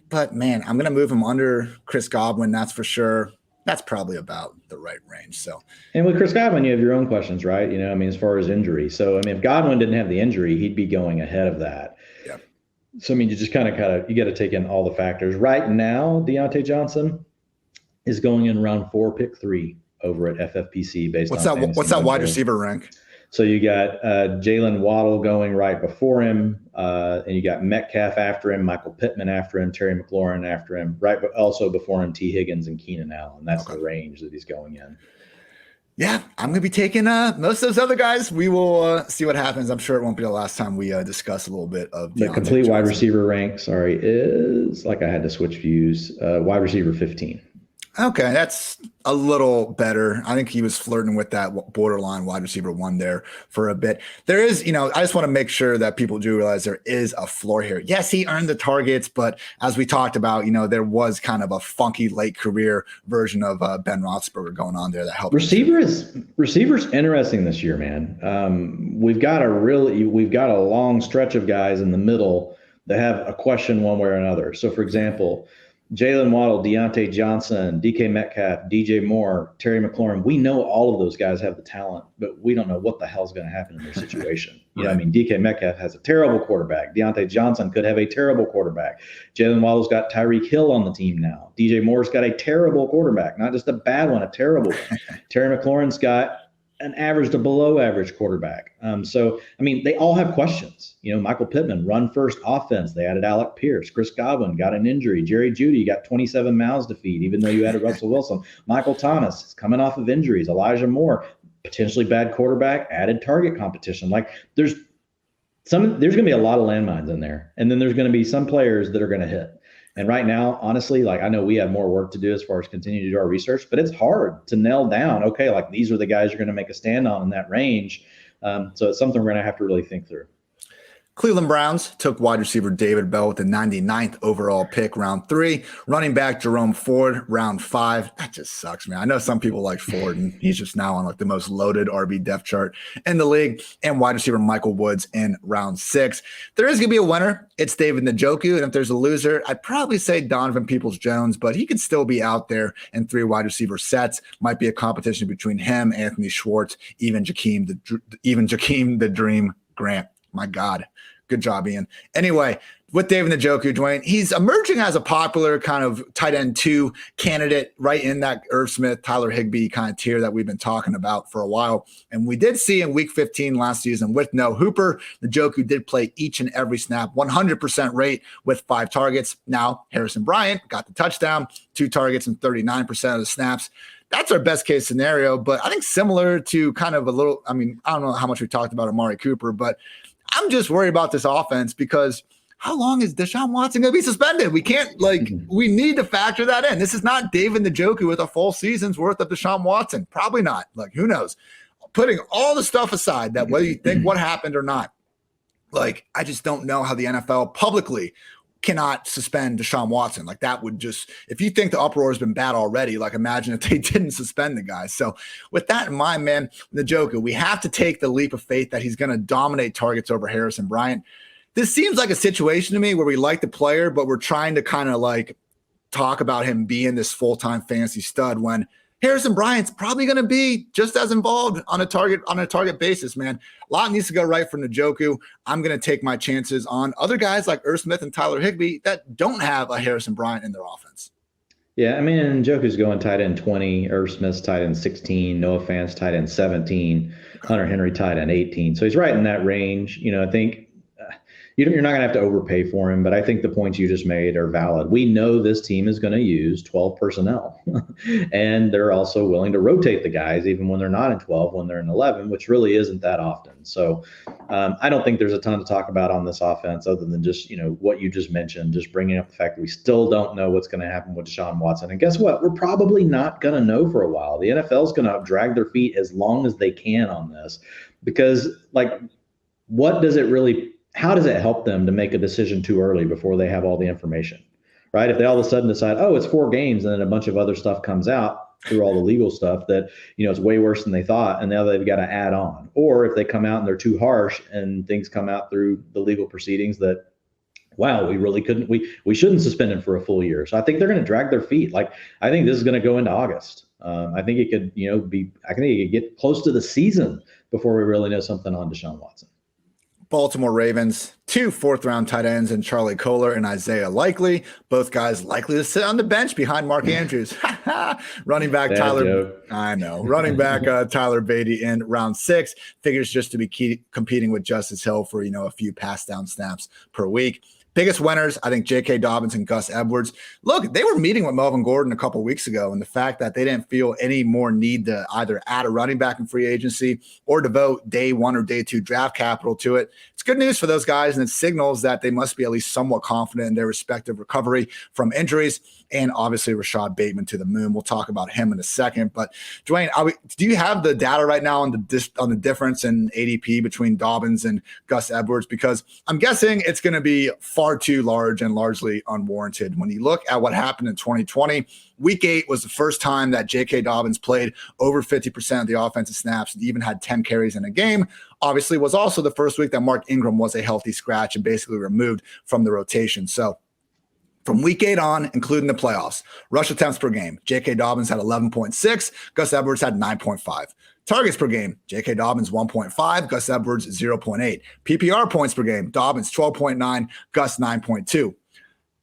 but man, I'm going to move him under Chris Godwin. That's for sure. That's probably about the right range. So, and with Chris Godwin, you have your own questions, right? As far as injury. So, if Godwin didn't have the injury, he'd be going ahead of that. Yeah. So, you just kind of, you got to take in all the factors. Right now, Deontay Johnson is going in round 4, pick 3 over at FFPC based on what's that wide receiver rank? So you got Jalen Waddle going right before him, and you got Metcalf after him, Michael Pittman after him, Terry McLaurin after him, right, but also before him, T. Higgins and Keenan Allen. That's the range that he's going in. Yeah, I'm going to be taking most of those other guys. We will see what happens. I'm sure it won't be the last time we discuss a little bit of the complete Johnson. Wide receiver rank, is like I had to switch views, wide receiver 15. Okay, that's a little better. I think he was flirting with that borderline wide receiver 1 there for a bit. There is, I just want to make sure that people do realize there is a floor here. Yes, he earned the targets, but as we talked about, there was kind of a funky late career version of Ben Roethlisberger going on there that helped. Receivers interesting this year, man. We've got a long stretch of guys in the middle that have a question one way or another. So, for example, Jalen Waddle, Deontay Johnson, DK Metcalf, DJ Moore, Terry McLaurin. We know all of those guys have the talent, but we don't know what the hell's going to happen in their situation. You know, I mean, DK Metcalf has a terrible quarterback. Deontay Johnson could have a terrible quarterback. Jalen Waddle's got Tyreek Hill on the team now. DJ Moore's got a terrible quarterback, not just a bad one, a terrible one. Terry McLaurin's got an average to below average quarterback. So, I mean, they all have questions. You know, Michael Pittman, run first offense. They added Alec Pierce. Chris Godwin got an injury. Jerry Jeudy got 27 mouths to feed, even though you added Russell Wilson. Michael Thomas is coming off of injuries. Elijah Moore, potentially bad quarterback, added target competition. Like there's going to be a lot of landmines in there. And then there's going to be some players that are going to hit. And right now, honestly, like I know we have more work to do as far as continuing to do our research, but it's hard to nail down, okay, like these are the guys you're going to make a stand on in that range. So it's something we're going to have to really think through. Cleveland Browns took wide receiver David Bell with the 99th overall pick, round 3. Running back Jerome Ford, round 5. That just sucks, man. I know some people like Ford, and he's just now on like the most loaded RB depth chart in the league. And wide receiver Michael Woods in round 6. There is going to be a winner. It's David Njoku. And if there's a loser, I'd probably say Donovan Peoples-Jones, but he could still be out there in 3 wide receiver sets. Might be a competition between him, Anthony Schwartz, even Jakeem the Dream Grant. My God. Good job, Ian. Anyway, with David Njoku, Dwayne, he's emerging as a popular kind of tight end 2 candidate right in that Irv Smith, Tyler Higbee kind of tier that we've been talking about for a while. And we did see in week 15 last season with no Hooper, Njoku did play each and every snap, 100% rate with 5 targets. Now, Harrison Bryant got the touchdown, 2 targets and 39% of the snaps. That's our best case scenario, but I think similar to kind of a little, I mean, I don't know how much we talked about Amari Cooper, but I'm just worried about this offense because how long is Deshaun Watson going to be suspended? We can't, we need to factor that in. This is not David Njoku with a full season's worth of Deshaun Watson. Probably not. Like, who knows? Putting all the stuff aside, that whether you think what happened or not, like, I just don't know how the NFL publicly cannot suspend Deshaun Watson. Like, that would just, if you think the uproar has been bad already, like, imagine if they didn't suspend the guy. So with that in mind, man, Njoku, we have to take the leap of faith that he's going to dominate targets over Harrison Bryant. This seems like a situation to me where we like the player, but we're trying to kind of like talk about him being this full-time fantasy stud when Harrison Bryant's probably going to be just as involved on a target basis, man. A lot needs to go right for Njoku. I'm going to take my chances on other guys like Irv Smith and Tyler Higbee that don't have a Harrison Bryant in their offense. Yeah, I mean, Njoku's going tight end 20, Irv Smith's tight end 16, Noah Fant's tight end 17, Hunter Henry tight end 18. So he's right in that range. You know, I think you're not going to have to overpay for him, but I think the points you just made are valid. We know this team is going to use 12 personnel, and they're also willing to rotate the guys even when they're not in 12, when they're in 11, which really isn't that often. So I don't think there's a ton to talk about on this offense other than just, you know, what you just mentioned, just bringing up the fact that we still don't know what's going to happen with Deshaun Watson. And guess what? We're probably not going to know for a while. The NFL is going to drag their feet as long as they can on this because, like, how does it help them to make a decision too early before they have all the information, right? If they all of a sudden decide, oh, it's 4 games, and then a bunch of other stuff comes out through all the legal stuff that, you know, it's way worse than they thought, and now they've got to add on. Or if they come out and they're too harsh and things come out through the legal proceedings that, wow, we really couldn't, we shouldn't suspend him for a full year. So I think they're going to drag their feet. Like, I think this is going to go into August. I think it could, you know, I think it could get close to the season before we really know something on Deshaun Watson. Baltimore Ravens, 2 fourth-round tight ends in Charlie Kolar and Isaiah Likely. Both guys likely to sit on the bench behind Mark Andrews. Running back Running back Tyler Beatty in round 6. Figures just to be competing with Justice Hill for, you know, a few pass down snaps per week. Biggest winners, I think J.K. Dobbins and Gus Edwards. Look, they were meeting with Melvin Gordon a couple weeks ago, and the fact that they didn't feel any more need to either add a running back in free agency or devote day 1 or day 2 draft capital to it. It's good news for those guys, and it signals that they must be at least somewhat confident in their respective recovery from injuries. And obviously Rashad Bateman to the moon. We'll talk about him in a second. But Dwayne, do you have the data right now on the difference in ADP between Dobbins and Gus Edwards? Because I'm guessing it's going to be far too large and largely unwarranted. When you look at what happened in 2020, Week 8 was the first time that J.K. Dobbins played over 50% of the offensive snaps and even had 10 carries in a game. Obviously, was also the first week that Mark Ingram was a healthy scratch and basically removed from the rotation. So From week 8 on, including the playoffs, rush attempts per game, J.K. Dobbins had 11.6, Gus Edwards had 9.5. Targets per game, J.K. Dobbins 1.5, Gus Edwards 0.8. PPR points per game, Dobbins 12.9, Gus 9.2.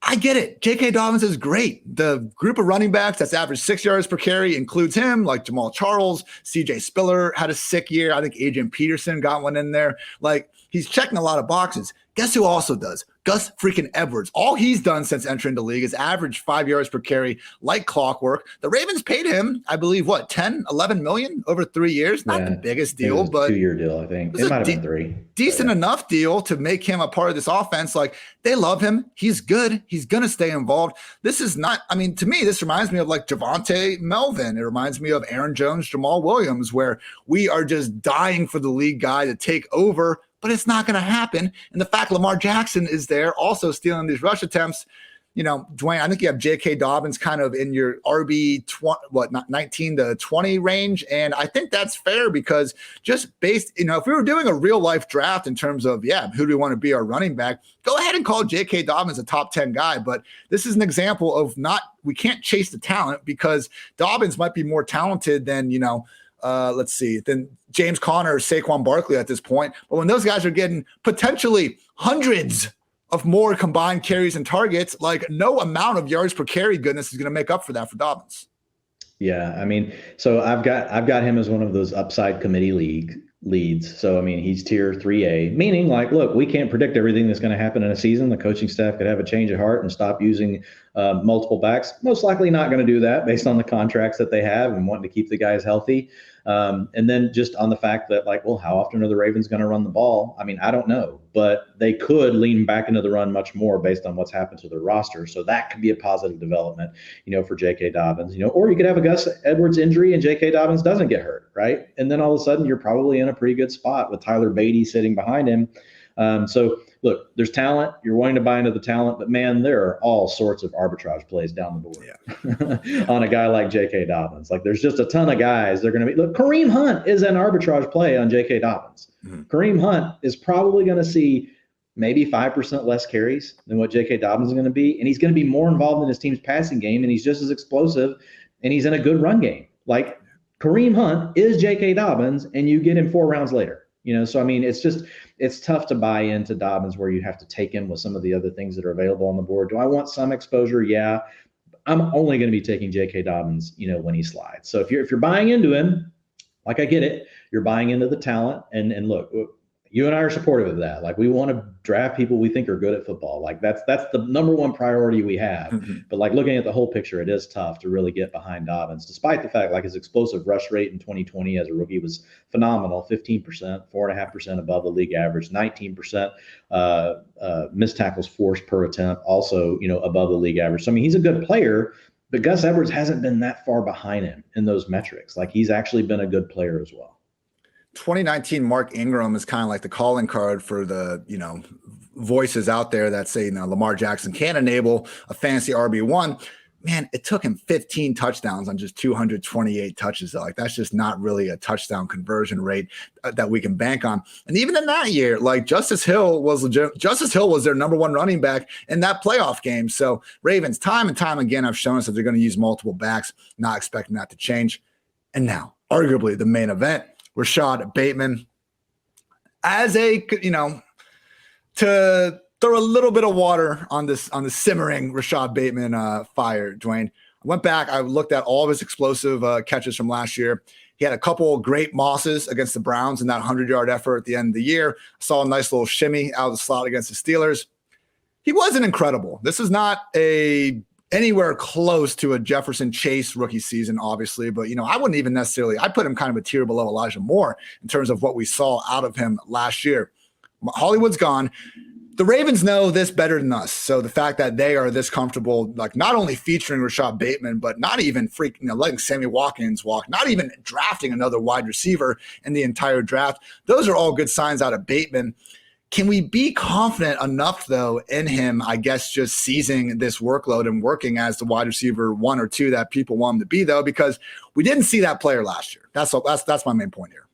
I get it. J.K. Dobbins is great. The group of running backs that's averaged 6 yards per carry includes him, like Jamal Charles, C.J. Spiller had a sick year. I think Adrian Peterson got one in there. Like, he's checking a lot of boxes. Guess who also does? Gus freaking Edwards. All he's done since entering the league is average 5 yards per carry like clockwork. The Ravens paid him, I believe, 10, 11 million over 3 years? Not the biggest deal, but 2-year deal, I think. It might have been 3. Decent enough deal to make him a part of this offense. Like, they love him. He's good. He's going to stay involved. This is not, I mean, to me, this reminds me of like Javonte Melvin. It reminds me of Aaron Jones, Jamal Williams, where we are just dying for the league guy to take over, but it's not going to happen. And the fact Lamar Jackson is there also stealing these rush attempts, Dwain, I think you have J.K. Dobbins kind of in your RB 19 to 20 range. And I think that's fair because just based, if we were doing a real life draft in terms of, who do we want to be our running back? Go ahead and call J.K. Dobbins a top 10 guy. But this is an example of we can't chase the talent because Dobbins might be more talented than, than James Conner or Saquon Barkley at this point. But when those guys are getting potentially hundreds of more combined carries and targets, like no amount of yards per carry goodness is going to make up for that for Dobbins. Yeah, I mean, so I've got him as one of those upside committee leads. So, I mean, he's tier 3A, meaning like, look, we can't predict everything that's going to happen in a season. The coaching staff could have a change of heart and stop using multiple backs. Most likely not going to do that based on the contracts that they have and wanting to keep the guys healthy. And then just on the fact that like, well, how often are the Ravens going to run the ball? I mean, I don't know, but they could lean back into the run much more based on what's happened to their roster. So that could be a positive development, for J.K. Dobbins, or you could have a Gus Edwards injury and J.K. Dobbins doesn't get hurt, right? And then all of a sudden you're probably in a pretty good spot with Tyler Beatty sitting behind him. So look, there's talent. You're wanting to buy into the talent, but man, there are all sorts of arbitrage plays down the board on a guy like J.K. Dobbins. Like there's just a ton of guys. They're going to be, look, Kareem Hunt is an arbitrage play on J.K. Dobbins. Mm-hmm. Kareem Hunt is probably going to see maybe 5% less carries than what J.K. Dobbins is going to be. And he's going to be more involved in his team's passing game. And he's just as explosive and he's in a good run game. Like Kareem Hunt is J.K. Dobbins and you get him 4 rounds later. So, I mean, it's tough to buy into Dobbins where you have to take him with some of the other things that are available on the board. Do I want some exposure? Yeah. I'm only going to be taking J.K. Dobbins, when he slides. So if you're buying into him, like I get it, you're buying into the talent and look, you and I are supportive of that. Like we want to draft people we think are good at football. Like that's the number one priority we have. Mm-hmm. But like looking at the whole picture, it is tough to really get behind Dobbins, despite the fact like his explosive rush rate in 2020 as a rookie was phenomenal, 15%, 4.5% above the league average, 19% missed tackles forced per attempt, also, above the league average. So, I mean, he's a good player, but Gus Edwards hasn't been that far behind him in those metrics. Like he's actually been a good player as well. 2019 Mark Ingram is kind of like the calling card for the, voices out there that say, Lamar Jackson can enable a fantasy RB1. Man, it took him 15 touchdowns on just 228 touches. Like that's just not really a touchdown conversion rate that we can bank on. And even in that year, like Justice Hill was their number one running back in that playoff game. So Ravens time and time again have shown us that they're going to use multiple backs, not expecting that to change. And now, arguably the main event, Rashad Bateman, as to throw a little bit of water on the simmering Rashad Bateman fire, Dwain. I went back, I looked at all of his explosive catches from last year. He had a couple great mosses against the Browns in that 100-yard effort at the end of the year. I saw a nice little shimmy out of the slot against the Steelers. He wasn't incredible. This is not anywhere close to a Jefferson Chase rookie season, obviously. But, I wouldn't even necessarily – I put him kind of a tier below Elijah Moore in terms of what we saw out of him last year. Hollywood's gone. The Ravens know this better than us. So the fact that they are this comfortable, like not only featuring Rashad Bateman, but not even letting Sammy Watkins walk, not even drafting another wide receiver in the entire draft. Those are all good signs out of Bateman. Can we be confident enough, though, in him, I guess, just seizing this workload and working as the wide receiver 1 or 2 that people want him to be, though, because we didn't see that player last year. That's my main point here.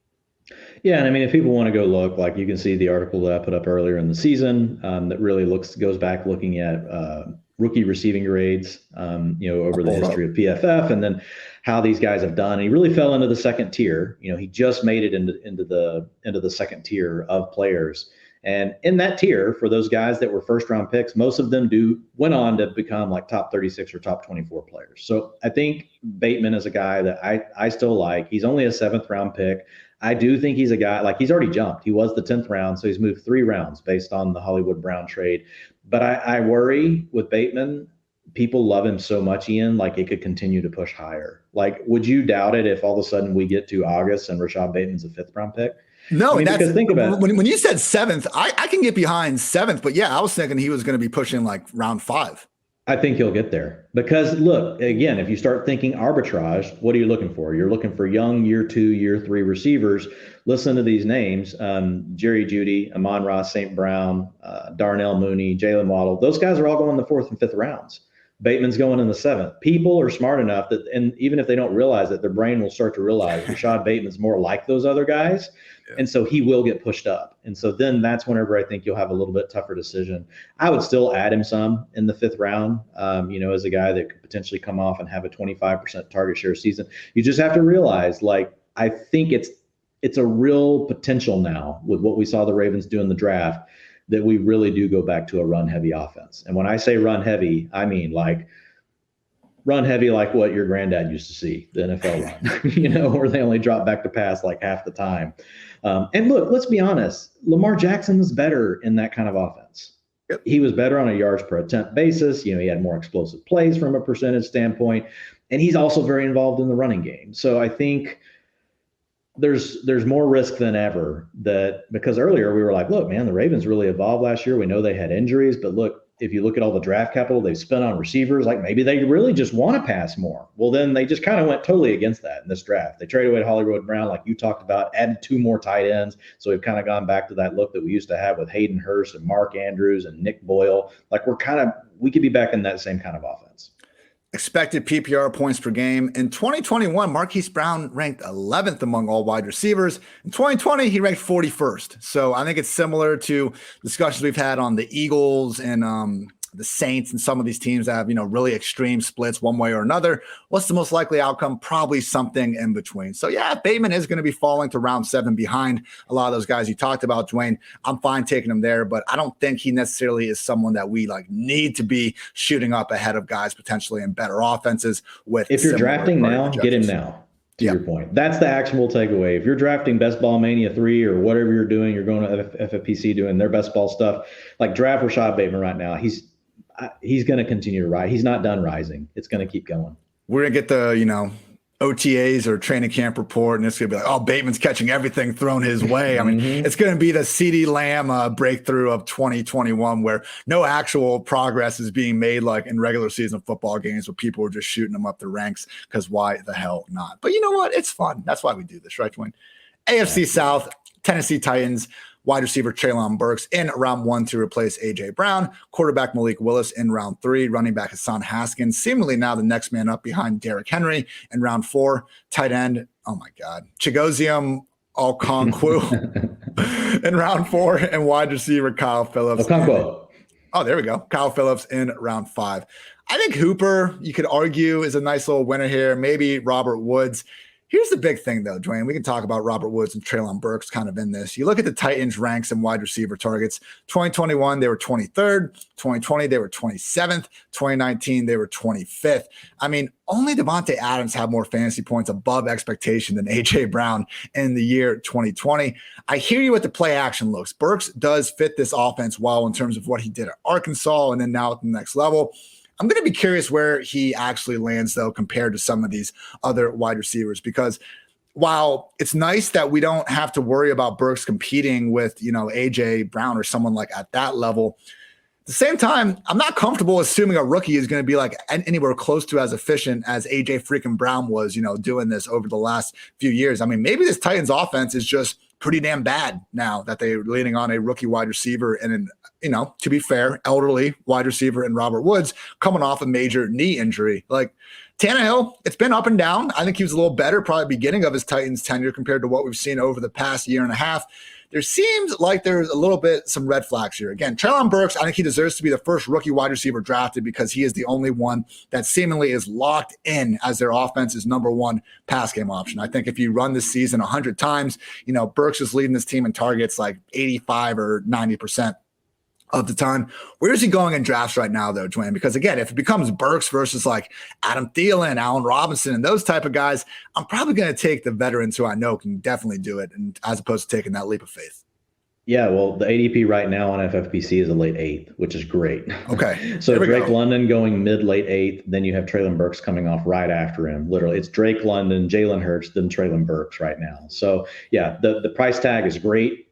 Yeah, and I mean, if people want to go look, like you can see the article that I put up earlier in the season that really goes back looking at rookie receiving grades, over the history of PFF, and then how these guys have done. And he really fell into the second tier. He just made it into the second tier of players. And in that tier, for those guys that were first round picks, most of them went on to become like top 36 or top 24 players. So I think Bateman is a guy that I still like. He's only a 7th round pick. I do think he's a guy, like, he's already jumped. He was the 10th round, so he's moved 3 rounds based on the Hollywood Brown trade. But I worry with Bateman, people love him so much, Ian, like it could continue to push higher. Like, would you doubt it if all of a sudden we get to August and Rashad Bateman's a 5th round pick? No, because think about when you said 7th, I can get behind 7th, but yeah, I was thinking he was going to be pushing like round 5. I think he'll get there because, look, again, if you start thinking arbitrage, what are you looking for? You're looking for young year 2, year 3 receivers. Listen to these names: Jerry Jeudy, Amon-Ra St. Brown, Darnell Mooney, Jalen Waddle. Those guys are all going in the 4th and 5th rounds. Bateman's going in the 7th. People are smart enough that, and even if they don't realize it, their brain will start to realize Rashad Bateman's more like those other guys. Yeah. And so he will get pushed up. And so then that's whenever I think you'll have a little bit tougher decision. I would still add him some in the 5th round, as a guy that could potentially come off and have a 25% target share season. You just have to realize, like, I think it's a real potential now with what we saw the Ravens do in the draft, that we really do go back to a run-heavy offense. And when I say run-heavy, I mean like run-heavy like what your granddad used to see, the NFL run, where they only drop back to pass like half the time. And look, let's be honest, Lamar Jackson was better in that kind of offense. Yep. He was better on a yards per attempt basis. He had more explosive plays from a percentage standpoint, and he's also very involved in the running game. So I think there's more risk than ever, because earlier we were like, look, man, the Ravens really evolved last year. We know they had injuries, but look, if you look at all the draft capital they've spent on receivers, like maybe they really just want to pass more. Well, then they just kind of went totally against that in this draft. They traded away Hollywood Brown, like you talked about, added 2 more tight ends. So we've kind of gone back to that look that we used to have with Hayden Hurst and Mark Andrews and Nick Boyle. Like we could be back in that same kind of offense. Expected PPR points per game. In 2021, Marquise Brown ranked 11th among all wide receivers. In 2020, he ranked 41st. So I think it's similar to discussions we've had on the Eagles and the Saints and some of these teams that have, really extreme splits one way or another. What's the most likely outcome? Probably something in between. So yeah, Bateman is going to be falling to round 7 behind a lot of those guys you talked about, Dwain. I'm fine taking him there, but I don't think he necessarily is someone that we need to be shooting up ahead of guys potentially in better offenses with. If you're drafting now, get him now. To your point. That's the actionable takeaway. If you're drafting Best Ball Mania 3 or whatever you're doing, you're going to FFPC doing their best ball stuff, like draft Rashad Bateman right now. He's going to continue to rise. He's not done rising. It's going to keep going. We're going to get the, OTAs or training camp report, and it's going to be like, oh, Bateman's catching everything thrown his way. I mean, it's going to be the CeeDee Lamb breakthrough of 2021 where no actual progress is being made like in regular season football games where people are just shooting them up the ranks because why the hell not? But you know what? It's fun. That's why we do this, right, Dwayne? AFC South, Tennessee Titans, wide receiver Treylon Burks in round 1 to replace A.J. Brown, quarterback Malik Willis in round 3, running back Hassan Haskins, seemingly now the next man up behind Derrick Henry in round 4, tight end, oh my God, Chigozium Okonkwo in round 4, and wide receiver Kyle Phillips. Oh, there we go. Kyle Phillips in round 5. I think Hooper, you could argue, is a nice little winner here. Maybe Robert Woods. Here's the big thing, though, Dwayne. We can talk about Robert Woods and Treylon Burks kind of in this. You look at the Titans' ranks and wide receiver targets. 2021, they were 23rd. 2020, they were 27th. 2019, they were 25th. I mean, only Devontae Adams had more fantasy points above expectation than A.J. Brown in the year 2020. I hear you with the play action looks. Burks does fit this offense well in terms of what he did at Arkansas and then now at the next level. I'm going to be curious where he actually lands, though, compared to some of these other wide receivers, because while it's nice that we don't have to worry about Burks competing with, A.J. Brown or someone like at that level, at the same time, I'm not comfortable assuming a rookie is going to be like anywhere close to as efficient as A.J. freaking Brown was, doing this over the last few years. I mean, maybe this Titans offense is just pretty damn bad now that they're leaning on a rookie wide receiver and to be fair, elderly wide receiver in Robert Woods coming off a major knee injury. Like, Tannehill, it's been up and down. I think he was a little better probably beginning of his Titans tenure compared to what we've seen over the past year and a half. There seems like there's a little bit some red flags here. Again, Treylon Burks, I think he deserves to be the first rookie wide receiver drafted because he is the only one that seemingly is locked in as their offense's number one pass game option. I think if you run this season 100 times, Burks is leading this team in targets like 85 or 90% of the time. Where is he going in drafts right now, though, Dwain? Because again, if it becomes Burks versus like Adam Thielen, Allen Robinson, and those type of guys, I'm probably going to take the veterans who I know can definitely do it, and as opposed to taking that leap of faith. Yeah, well, the ADP right now on FFPC is a late 8th, which is great. Okay. So Drake London going mid-late 8th, then you have Treylon Burks coming off right after him. Literally, it's Drake London, Jalen Hurts, then Treylon Burks right now. So yeah, the price tag is great.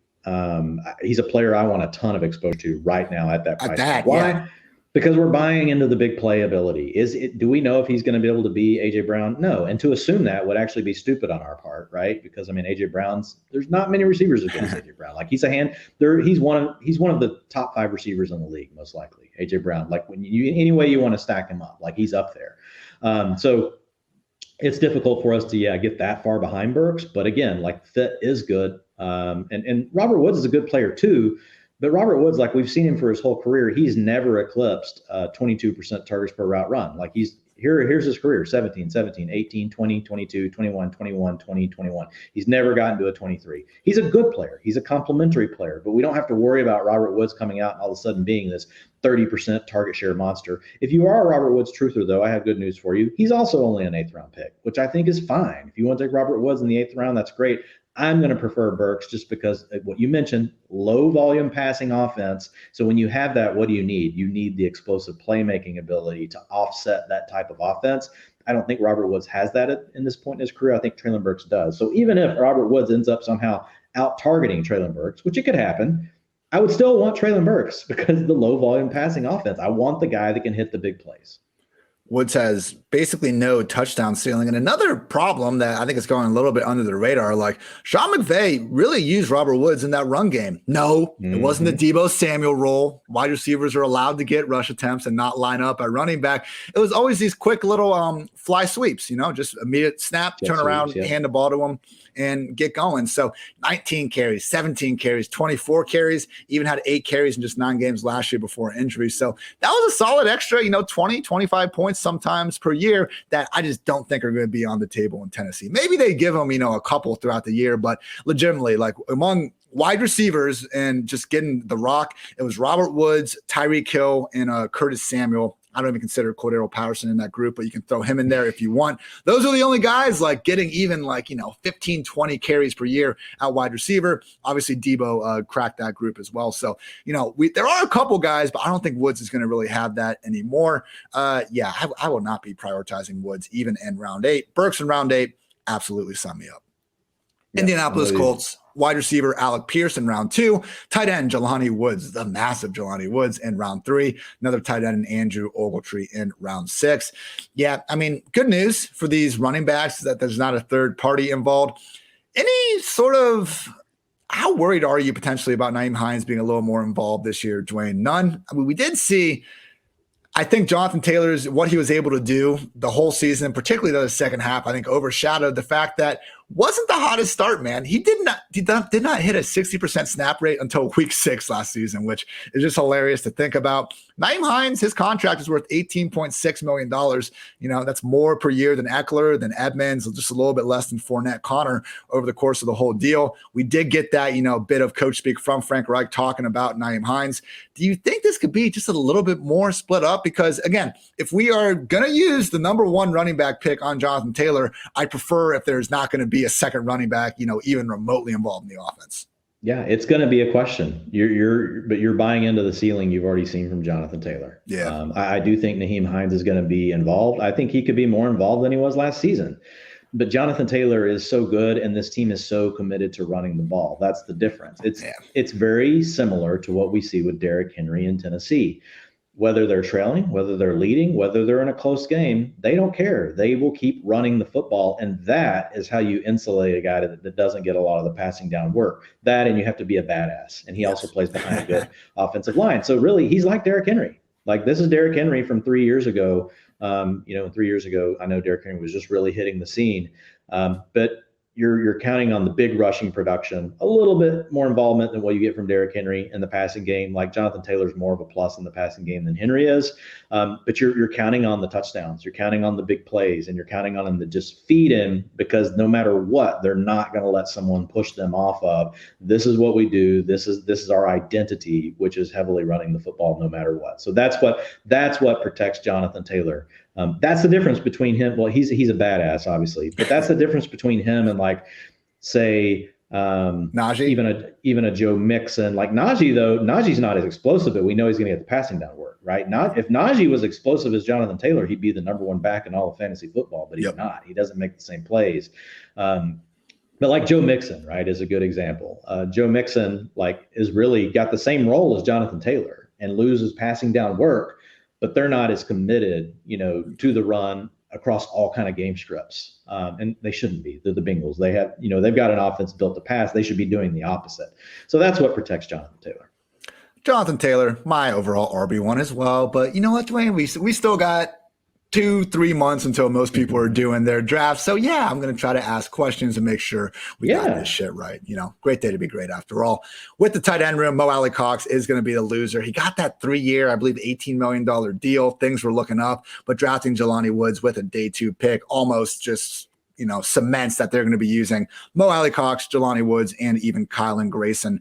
He's a player I want a ton of exposure to right now at that price. Why? Yeah. Because we're buying into the big play ability. Do we know if he's going to be able to be AJ Brown? No. And to assume that would actually be stupid on our part, right? Because AJ Brown's, there's not many receivers against AJ Brown. Like he's one of the top 5 receivers in the league, most likely. AJ Brown, like any way you want to stack him up, like he's up there. So it's difficult for us to get that far behind Burks, but again, like fit is good. And Robert Woods is a good player too, but Robert Woods, like we've seen him for his whole career, he's never eclipsed 22% targets per route run. Like here's his career: 17, 18, 20, 22, 21, 21, 20, 21. He's never gotten to a 23. He's a good player. He's a complimentary player, but we don't have to worry about Robert Woods coming out and all of a sudden being this 30% target share monster. If you are a Robert Woods truther, though, I have good news for you. He's also only an 8th round pick, which I think is fine. If you want to take Robert Woods in the 8th round, that's great. I'm going to prefer Burks just because what you mentioned, low volume passing offense. So when you have that, what do you need? You need the explosive playmaking ability to offset that type of offense. I don't think Robert Woods has that in this point in his career. I think Treylon Burks does. So even if Robert Woods ends up somehow out targeting Treylon Burks, which it could happen, I would still want Treylon Burks because of the low volume passing offense. I want the guy that can hit the big plays. Woods has basically no touchdown ceiling. And another problem that I think is going a little bit under the radar, like Sean McVay really used Robert Woods in that run game. No, it wasn't the Deebo Samuel role. Wide receivers are allowed to get rush attempts and not line up at running back. It was always these quick little fly sweeps, just immediate snap, turn around, hand the ball to him and get going. So 19 carries, 17 carries, 24 carries, even had 8 carries in just 9 games last year before injury. So that was a solid extra, 20, 25 points sometimes per year that I just don't think are going to be on the table in Tennessee. Maybe they give them, a couple throughout the year, but legitimately, like among wide receivers and just getting the rock, it was Robert Woods, Tyreek Hill, and Curtis Samuel. I don't even consider Cordero Patterson in that group, but you can throw him in there if you want. Those are the only guys like getting even 15, 20 carries per year at wide receiver. Obviously, Deebo cracked that group as well. So, there are a couple guys, but I don't think Woods is going to really have that anymore. I will not be prioritizing Woods even in round 8. Burks in round 8, absolutely sign me up. Yeah, Indianapolis Colts. Wide receiver Alec Pierce in round 2, tight end Jelani Woods, the massive Jelani Woods in round 3, another tight end Andrew Ogletree in round 6. Yeah, good news for these running backs is that there's not a third party involved. Any sort of, how worried are you potentially about Nyheim Hines being a little more involved this year, Dwain? None. We did see, I think Jonathan Taylor's, what he was able to do the whole season, particularly the second half, I think overshadowed the fact that wasn't the hottest start, man. He did not hit a 60% snap rate until week 6 last season, which is just hilarious to think about. Nyheim Hines, his contract is worth $18.6 million. That's more per year than Eckler, than Edmonds, just a little bit less than Fournette, Connor over the course of the whole deal. We did get that, bit of coach speak from Frank Reich talking about Nyheim Hines. Do you think this could be just a little bit more split up? Because again, if we are going to use the number 1 running back pick on Jonathan Taylor, I prefer if there's not going to be a second running back, even remotely involved in the offense. Yeah, it's going to be a question. You're buying into the ceiling you've already seen from Jonathan Taylor. Yeah, I do think Nyheim Hines is going to be involved. I think he could be more involved than he was last season. But Jonathan Taylor is so good, and this team is so committed to running the ball. That's the difference. It's very similar to what we see with Derrick Henry in Tennessee. Whether they're trailing, whether they're leading, whether they're in a close game, they don't care. They will keep running the football, and that is how you insulate a guy that doesn't get a lot of the passing down work. That, and you have to be a badass, and he also plays behind a good offensive line. So really, he's like Derrick Henry. Like, this is Derrick Henry from 3 years ago You know, 3 years ago, I know Derrick Henry was just really hitting the scene. But you're counting on the big rushing production, a little bit more involvement than what you get from Derrick Henry in the passing game. Like Jonathan Taylor's more of a plus in the passing game than Henry is. But you're counting on the touchdowns, you're counting on the big plays, and you're counting on them to just feed him, because no matter what, they're not going to let someone push them off of, this is what we do. This is our identity, which is heavily running the football no matter what. So that's what protects Jonathan Taylor. That's the difference between him. Well, he's a badass, obviously, but that's the difference between him and, like, say, Najee, even a Joe Mixon. Like Najee, though, Najee's not as explosive, but we know he's going to get the passing down work, right? If Najee was explosive as Jonathan Taylor, he'd be the number one back in all of fantasy football, but he's not. He doesn't make the same plays. But like Joe Mixon, right, is a good example. Joe Mixon, like, is really got the same role as Jonathan Taylor and loses passing down work, but they're not as committed, you know, to the run across all kind of game scripts. And they shouldn't be. They're the Bengals. They have, you know, they've got an offense built to pass. They should be doing the opposite. So that's what protects Jonathan Taylor. Jonathan Taylor, my overall RB1 as well. But you know what, Dwayne? We still got 2-3 months until most people are doing their drafts. So yeah, I'm going to try to ask questions and make sure we got this shit right. You know, great day to be great after all. With the tight end room, Mo Alley-Cox is going to be the loser. He got that 3-year, I believe, $18 million deal. Things were looking up, but drafting Jelani Woods with a day 2 pick almost just, you know, cements that they're going to be using Mo Alley-Cox, Jelani Woods, and even Kylan Grayson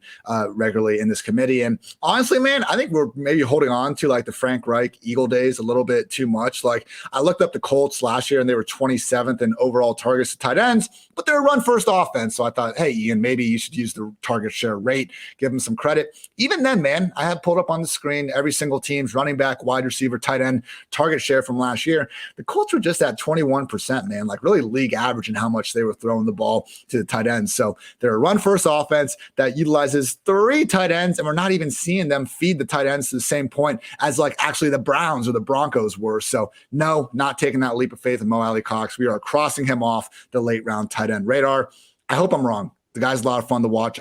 regularly in this committee. And honestly, man, I think we're maybe holding on to like the Frank Reich Eagle days a little bit too much. Like, I looked up the Colts last year and they were 27th in overall targets to tight ends, but they're a run first offense. So I thought, hey, Ian, maybe you should use the target share rate, give them some credit. Even then, man, I had pulled up on the screen every single team's running back, wide receiver, tight end target share from last year. The Colts were just at 21%, man, like really league average in how much they were throwing the ball to the tight ends. So they're a run first offense that utilizes 3 tight ends, and we're not even seeing them feed the tight ends to the same point as like actually the Browns or the Broncos were. So no, not taking that leap of faith in Mo Alley-Cox. We are crossing him off the late round tight end radar. I hope I'm wrong. The guy's a lot of fun to watch.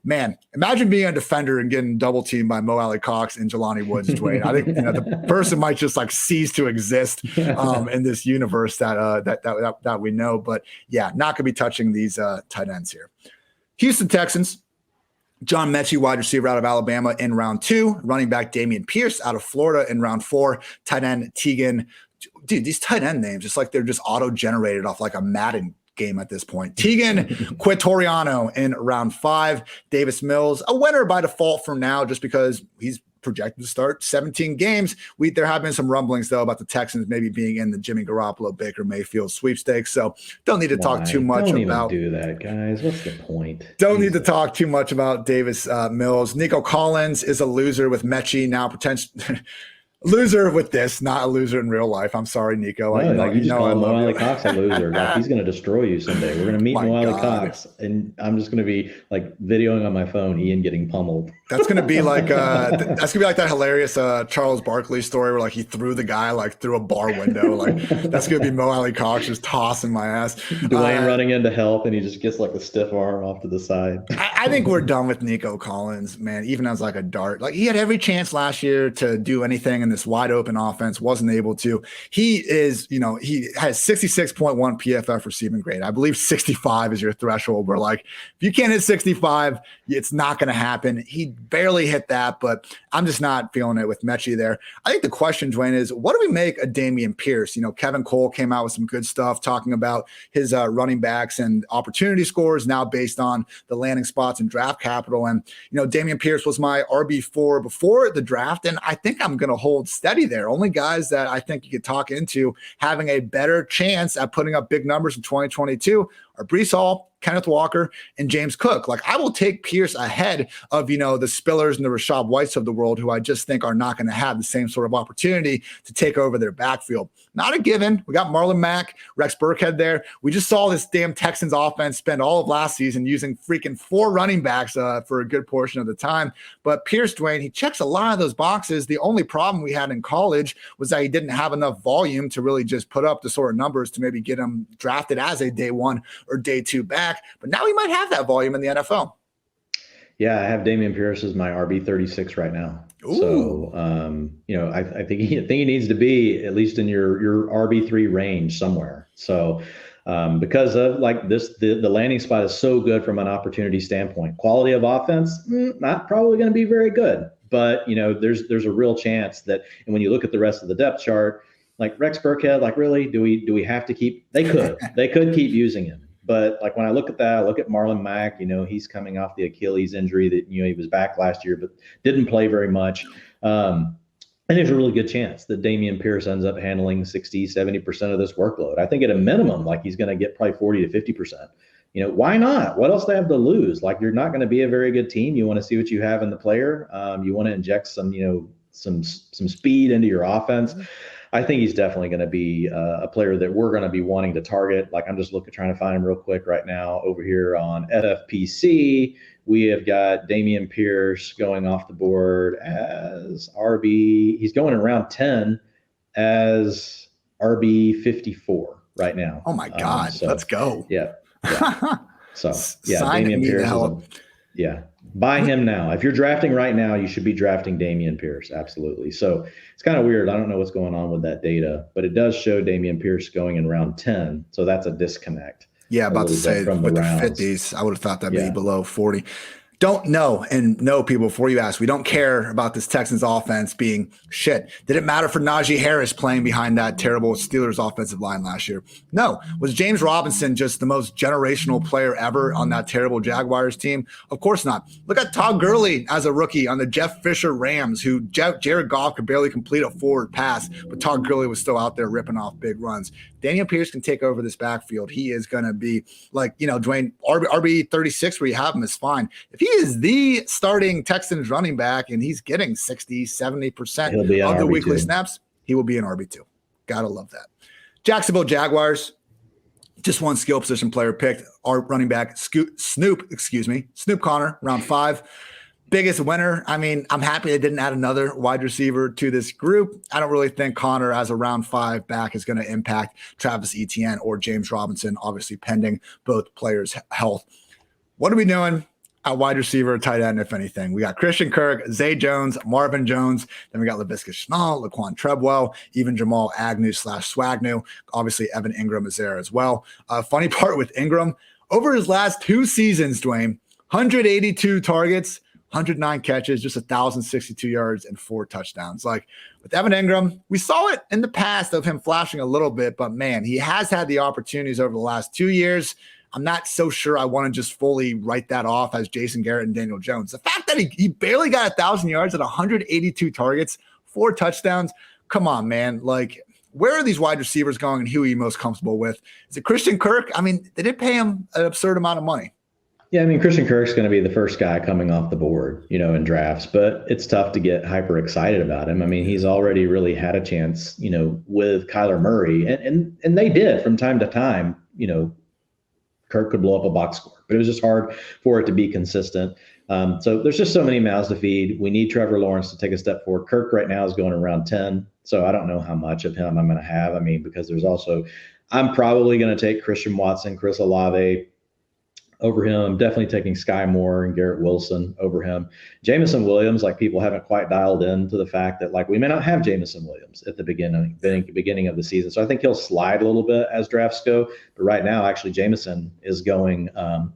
Man, imagine being a defender and getting double teamed by Mo Alley-Cox and Jelani Woods, Dwayne. I think, you know, the person might just like cease to exist in this universe that we know. But yeah, not going to be touching these tight ends here. Houston Texans, John Mechie, wide receiver out of Alabama in round 2, running back Dameon Pierce out of Florida in round 4, tight end Teagan. Dude, these tight end names, it's like they're just auto-generated off like a Madden game at this point. Teagan Quitoriano in round 5. Davis Mills, a winner by default from now, just because he's projected to start 17 games. There have been some rumblings, though, about the Texans maybe being in the Jimmy Garoppolo, Baker Mayfield sweepstakes. So don't need to talk too much about. Don't even do that, guys. What's the point? Don't need to talk too much about Davis Mills. Nico Collins is a loser with Mechie now potential. Loser with this, not a loser in real life. I'm sorry, Nico. No, you just call Mo Alley-Cox a loser. Like, he's going to destroy you someday. We're going to meet Mo Alley-Cox, and I'm just going to be like videoing on my phone, Ian getting pummeled. That's going to be like that hilarious Charles Barkley story where like he threw the guy like through a bar window. Like that's going to be Mo Alley-Cox just tossing my ass. Dwayne running in to help, and he just gets like the stiff arm off to the side. I think we're done with Nico Collins, man. Even as like a dart, like he had every chance last year to do anything in this wide open offense, wasn't able to. He is, you know, he has 66.1 PFF receiving grade. I believe 65 is your threshold where like, if you can't hit 65, it's not going to happen. He barely hit that, but I'm just not feeling it with Mechie there. I think the question, Dwayne, is what do we make of Dameon Pierce? You know, Kevin Cole came out with some good stuff talking about his running backs and opportunity scores now based on the landing spots and draft capital. And, you know, Dameon Pierce was my RB4 before the draft, and I think I'm going to hold steady there. Only guys that I think you could talk into having a better chance at putting up big numbers in 2022 are Breece Hall, Kenneth Walker, and James Cook. Like, I will take Pierce ahead of, you know, the Spillers and the Rashad Whites of the world, who I just think are not going to have the same sort of opportunity to take over their backfield. Not a given. We got Marlon Mack, Rex Burkhead there. We just saw this damn Texans offense spend all of last season using freaking 4 running backs for a good portion of the time. But Pierce, Dwayne, he checks a lot of those boxes. The only problem we had in college was that he didn't have enough volume to really just put up the sort of numbers to maybe get him drafted as a day 1 or day 2 back. But now he might have that volume in the NFL. Yeah, I have Dameon Pierce as my RB36 right now. Ooh. So, I think he needs to be at least in your RB3 range somewhere. So, because of like this, the landing spot is so good from an opportunity standpoint. Quality of offense, not probably going to be very good, but there's a real chance that. And when you look at the rest of the depth chart, like Rex Burkhead, like really, do we have to keep? They could keep using him. But like when I look at that, I look at Marlon Mack, he's coming off the Achilles injury that, he was back last year, but didn't play very much. And there's a really good chance that Dameon Pierce ends up handling 60, 70% of this workload. I think at a minimum, like he's going to get probably 40 to 50%. Why not? What else do they have to lose? Like you're not going to be a very good team. You want to see what you have in the player. You want to inject some, some speed into your offense. I think he's definitely going to be a player that we're going to be wanting to target. Like I'm just trying to find him real quick right now over here on FFPC. We have got Dameon Pierce going off the board as RB. He's going in round 10 as RB 54 right now. Oh my God. Let's go. Yeah. So Dameon Pierce. Buy him now. If you're drafting right now, you should be drafting Dameon Pierce. Absolutely. So it's kind of weird. I don't know what's going on with that data, but it does show Dameon Pierce going in round 10. So that's a disconnect. Yeah, about to say with the 50s, I would have thought that'd be below 40. Don't know people before you ask. We don't care about this Texans offense being shit. Did it matter for Najee Harris playing behind that terrible Steelers offensive line last year? No. Was James Robinson just the most generational player ever on that terrible Jaguars team? Of course not. Look at Todd Gurley as a rookie on the Jeff Fisher Rams, who Jared Goff could barely complete a forward pass, but Todd Gurley was still out there ripping off big runs. Daniel Pierce can take over this backfield. He is going to be like, Dwayne, RB 36 where you have him is fine. If he is the starting Texans running back and he's getting 60, 70% of the RB2. Weekly snaps, he will be an RB2. Gotta love that. Jacksonville Jaguars, just one skill position player picked. Our running back, Snoop Connor, round 5. Biggest winner. I mean, I'm happy they didn't add another wide receiver to this group. I don't really think Connor as a round 5 back is going to impact Travis Etienne or James Robinson, obviously pending both players' health. What are we doing at wide receiver, tight end, if anything? We got Christian Kirk, Zay Jones, Marvin Jones. Then we got Laviska Shenault, Laquan Treadwell, even Jamal Agnew/Swagnew. Obviously, Evan Ingram is there as well. Funny part with Ingram, over his last 2 seasons, Dwayne, 182 targets, 109 catches, just 1,062 yards and 4 touchdowns. Like with Evan Ingram, we saw it in the past of him flashing a little bit, but man, he has had the opportunities over the last 2 years. I'm not so sure I want to just fully write that off as Jason Garrett and Daniel Jones. The fact that he barely got 1,000 yards at 182 targets, 4 touchdowns. Come on, man. Like, where are these wide receivers going and who are you most comfortable with? Is it Christian Kirk? I mean, they did pay him an absurd amount of money. Yeah, I mean, Christian Kirk's going to be the first guy coming off the board, in drafts, but it's tough to get hyper excited about him. I mean, he's already really had a chance, with Kyler Murray, and they did from time to time, Kirk could blow up a box score, but it was just hard for it to be consistent. So there's just so many mouths to feed. We need Trevor Lawrence to take a step forward. Kirk right now is going around 10. So I don't know how much of him I'm going to have. I mean, because I'm probably going to take Christian Watson, Chris Olave over him. I'm definitely taking Sky Moore and Garrett Wilson over him. Jameson Williams, like people haven't quite dialed into the fact that like we may not have Jameson Williams at the beginning of the season. So I think he'll slide a little bit as drafts go. But right now, actually, Jameson is going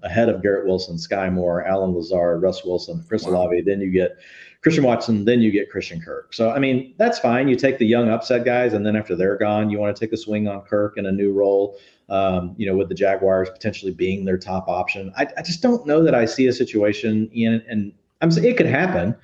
ahead of Garrett Wilson, Sky Moore, Alan Lazard, Russ Wilson, Chris Olave. Then you get Christian Watson, then you get Christian Kirk. So, I mean, that's fine. You take the young upset guys, and then after they're gone, you want to take a swing on Kirk in a new role. With the Jaguars potentially being their top option. I just don't know that I see a situation, Ian, and I'm saying it could happen,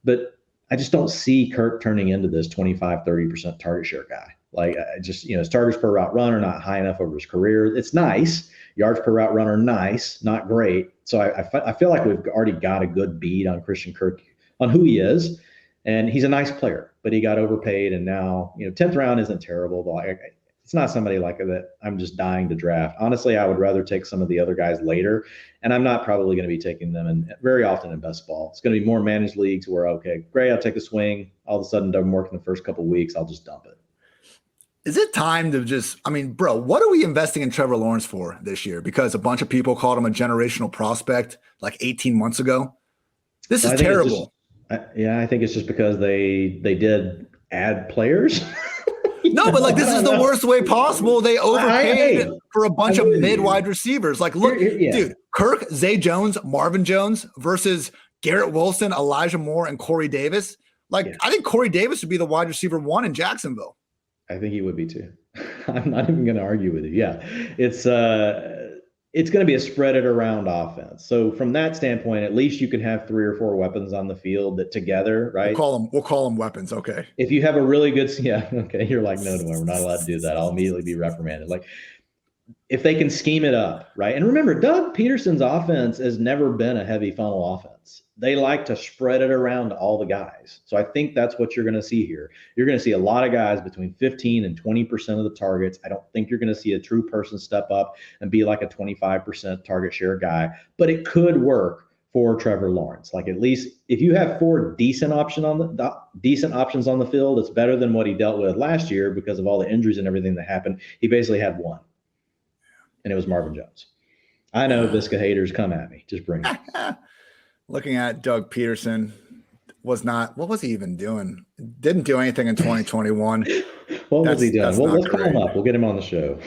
but I just don't see Kirk turning into this 25-30% target share guy. Like his targets per route run are not high enough over his career. It's nice. Yards per route run are nice, not great. So I feel like we've already got a good bead on Christian Kirk, on who he is. And he's a nice player, but he got overpaid. And now, 10th round isn't terrible, but it's not somebody like that I'm just dying to draft. Honestly, I would rather take some of the other guys later, and I'm not probably going to be taking them very often in best ball. It's going to be more managed leagues where, okay, great, I'll take a swing. All of a sudden, doesn't work in the first couple of weeks. I'll just dump it. Is it time to bro, what are we investing in Trevor Lawrence for this year? Because a bunch of people called him a generational prospect like 18 months ago. This So is terrible. I think it's just because they did add players. No, but like this is the worst way possible. They overpaid for a bunch of mid-wide receivers. Like, look, dude, Kirk, Zay Jones, Marvin Jones versus Garrett Wilson, Elijah Moore, and Corey Davis. Like, I think Corey Davis would be the wide receiver 1 in Jacksonville. I think he would be too. I'm not even going to argue with you. Yeah, it's going to be a spread it around offense. So from that standpoint, at least you can have 3 or 4 weapons on the field that together, right? We'll call them weapons. Okay. If you have a really good, okay. You're like, no, we're not allowed to do that. I'll immediately be reprimanded. Like, if they can scheme it up, right? And remember, Doug Peterson's offense has never been a heavy funnel offense. They like to spread it around to all the guys. So I think that's what you're going to see here. You're going to see a lot of guys between 15 and 20% of the targets. I don't think you're going to see a true person step up and be like a 25% target share guy, but it could work for Trevor Lawrence. Like, at least if you have 4 decent options on the field, it's better than what he dealt with last year because of all the injuries and everything that happened. He basically had 1. And it was Marvin Jones. I know Visca haters, come at me. Just bring it. Looking at Doug Peterson, what was he even doing? Didn't do anything in 2021. What was he doing? Well, let's call him up. We'll get him on the show.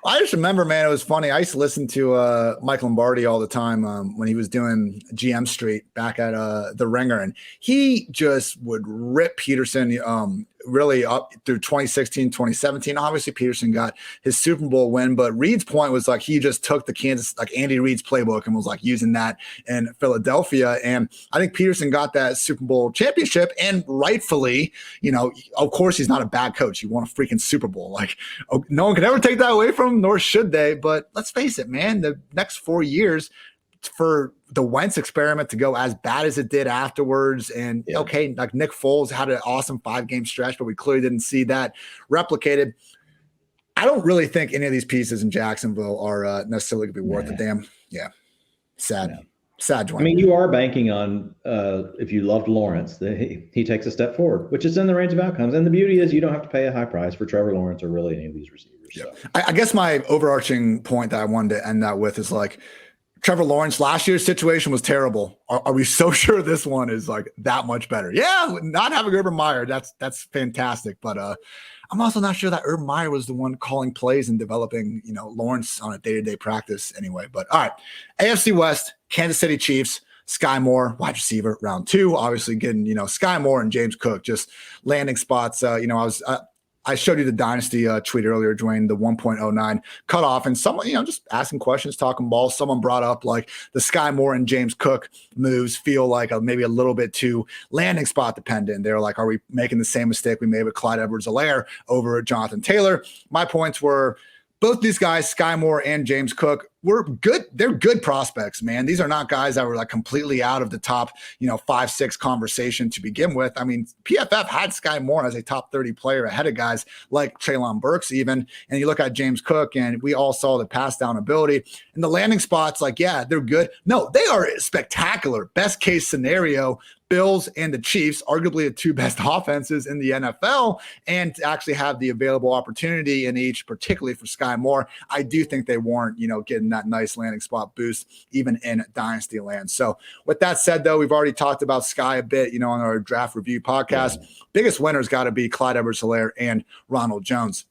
I just remember, man, it was funny. I used to listen to Mike Lombardi all the time when he was doing GM Street back at The Ringer, and he just would rip Peterson really up through 2016, 2017. Obviously, Peterson got his Super Bowl win, but Reed's point was like he just took the Andy Reid's playbook and was like using that in Philadelphia. And I think Peterson got that Super Bowl championship, and rightfully, of course, he's not a bad coach. He won a freaking Super Bowl. Like, no one can ever take that away from him, nor should they. But let's face it, man, the next 4 years for the Wentz experiment to go as bad as it did afterwards. And okay, like Nick Foles had an awesome 5-game stretch, but we clearly didn't see that replicated. I don't really think any of these pieces in Jacksonville are necessarily going to be worth a damn. Yeah. Sad. Yeah. Sad, Dwain. I mean, you are banking on, if you loved Lawrence, he takes a step forward, which is in the range of outcomes. And the beauty is you don't have to pay a high price for Trevor Lawrence or really any of these receivers. Yeah. So. I guess my overarching point that I wanted to end that with is like, Trevor Lawrence, last year's situation was terrible. Are we so sure this one is like that much better? Yeah, not having Urban Meyer, that's fantastic. But I'm also not sure that Urban Meyer was the one calling plays and developing, Lawrence on a day-to-day practice anyway. But all right, AFC West, Kansas City Chiefs, Sky Moore, wide receiver, round 2. Obviously getting, Sky Moore and James Cook just landing spots. I showed you the Dynasty tweet earlier, Dwain, the 1.09 cutoff, and someone, just asking questions, talking balls. Someone brought up like the Sky Moore and James Cook moves feel like maybe a little bit too landing spot dependent. They're like, are we making the same mistake we made with Clyde Edwards-Helaire over Jonathan Taylor? My points were both these guys, Sky Moore and James Cook, were good. They're good prospects, man. These are not guys that were like completely out of the top, 5-6 conversation to begin with. I mean, PFF had Sky Moore as a top 30 player ahead of guys like Treylon Burks even. And you look at James Cook, and we all saw the pass down ability and the landing spots. Like, yeah, they're good. No, they are spectacular. Best case scenario, Bills and the Chiefs, arguably the 2 best offenses in the NFL, and to actually have the available opportunity in each, particularly for Sky Moore, I do think they warrant, getting that nice landing spot boost even in Dynasty land. So with that said, though, we've already talked about Sky a bit, on our draft review podcast. Biggest winners got to be Clyde Edwards-Helaire and Ronald Jones.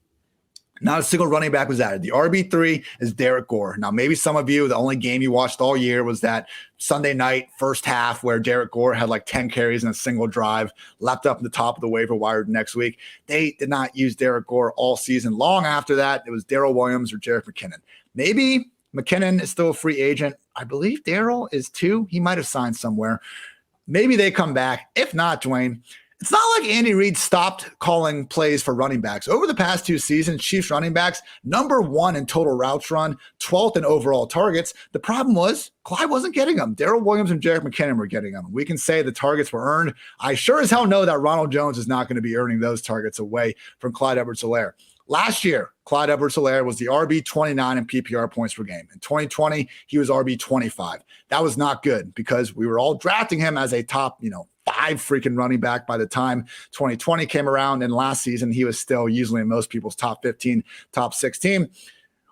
Not a single running back was added. The RB3 is Derek Gore. Now, maybe some of you, the only game you watched all year was that Sunday night first half where Derek Gore had like 10 carries in a single drive, leapt up in the top of the waiver wire next week. They did not use Derek Gore all season long. After that, it was Darrell Williams or Jerick McKinnon. Maybe McKinnon is still a free agent. I believe Darrell is too. He might have signed somewhere. Maybe they come back. If not, Dwain, it's not like Andy Reid stopped calling plays for running backs. Over the past 2 seasons, Chiefs running backs, number 1 in total routes run, 12th in overall targets. The problem was Clyde wasn't getting them. Darrell Williams and Jerick McKinnon were getting them. We can say the targets were earned. I sure as hell know that Ronald Jones is not going to be earning those targets away from Clyde Edwards-Helaire. Last year, Clyde Edwards-Helaire was the RB 29 in PPR points per game. In 2020, he was RB 25. That was not good because we were all drafting him as a top, 5 freaking running back by the time 2020 came around. And last season, he was still usually in most people's top 15, top 16.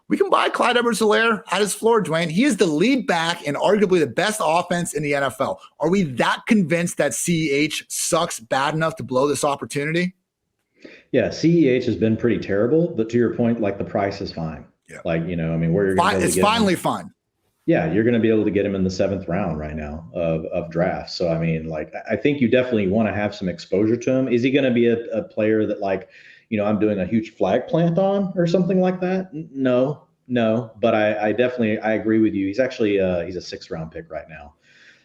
we can buy Clyde Edwards-Helaire at his floor, Dwayne. He is the lead back in arguably the best offense in the NFL. Are we that convinced that CEH sucks bad enough to blow this opportunity? Yeah, CEH has been pretty terrible, but to your point, like the price is fine. Yeah. Like, where you're going to it's finally fun. Yeah, you're going to be able to get him in the 7th round right now of drafts. So, I think you definitely want to have some exposure to him. Is he going to be a player that I'm doing a huge flag plant on or something like that? No. But I definitely agree with you. He's actually he's a 6th round pick right now.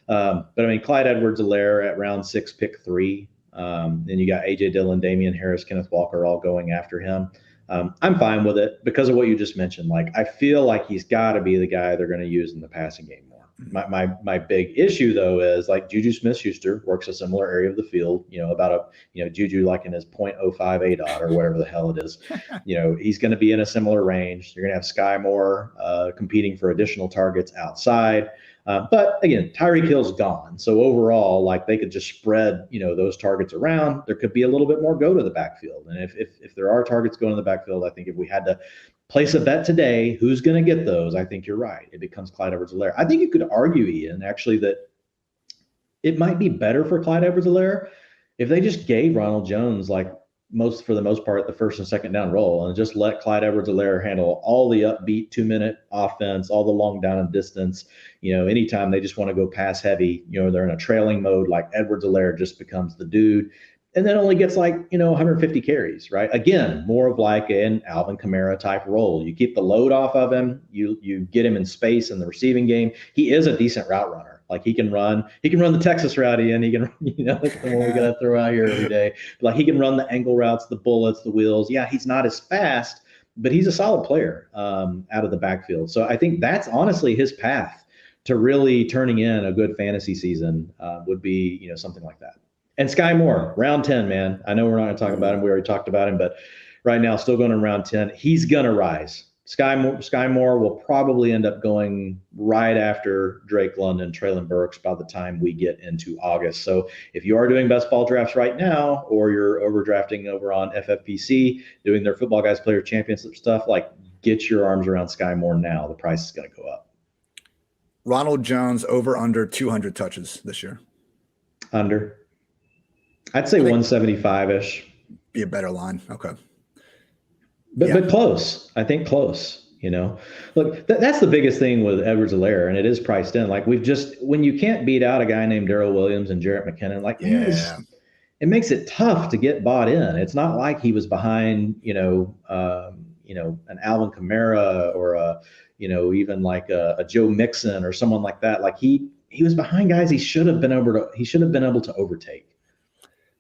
But Clyde Edwards-Helaire at round 6, pick 3. Then you got AJ Dillon, Damian Harris, Kenneth Walker all going after him. I'm fine with it because of what you just mentioned. I feel like he's got to be the guy they're going to use in the passing game more. My big issue though is Juju Smith-Schuster works a similar area of the field. About Juju in his 0.05 ADOT or whatever the hell it is. He's going to be in a similar range. You're going to have Sky Moore competing for additional targets outside. But again, Tyreek Hill's gone. So overall, they could just spread, those targets around. There could be a little bit more go to the backfield. And if there are targets going to the backfield, I think if we had to place a bet today, who's going to get those? I think you're right. It becomes Clyde Edwards-Helaire. I think you could argue, Ian, actually, that it might be better for Clyde Edwards-Helaire if they just gave Ronald Jones, for the most part, the 1st and 2nd down role and just let Clyde Edwards-Helaire handle all the upbeat 2-minute offense, all the long down and distance. Anytime they just want to go pass heavy, they're in a trailing mode, Edwards-Helaire just becomes the dude and then only gets 150 carries, right? Again, more of an Alvin Kamara type role. You keep the load off of him. You get him in space in the receiving game. He is a decent route runner. He can run the Texas route, Ian. He can, the one we got to throw out here every day. He can run the angle routes, the bullets, the wheels. Yeah, he's not as fast, but he's a solid player out of the backfield. So I think that's honestly his path to really turning in a good fantasy season would be, something like that. And Sky Moore, round 10, man. I know we're not going to talk about him. We already talked about him, but right now still going in round 10. He's going to rise. Sky Moore will probably end up going right after Drake London, Treylon Burks by the time we get into August. So if you are doing best ball drafts right now, or you're overdrafting over on FFPC, doing their Football Guys Player Championship stuff, get your arms around Sky Moore now. The price is going to go up. Ronald Jones over under 200 touches this year. Under. I'd say 175-ish. Be a better line. Okay. But close. I think close, Look, that's the biggest thing with Edwards-Helaire, and it is priced in. When you can't beat out a guy named Darrell Williams and Jarrett McKinnon, it makes it tough to get bought in. It's not like he was behind, an Alvin Kamara or even a Joe Mixon or someone like that. He was behind guys he should have been able to overtake.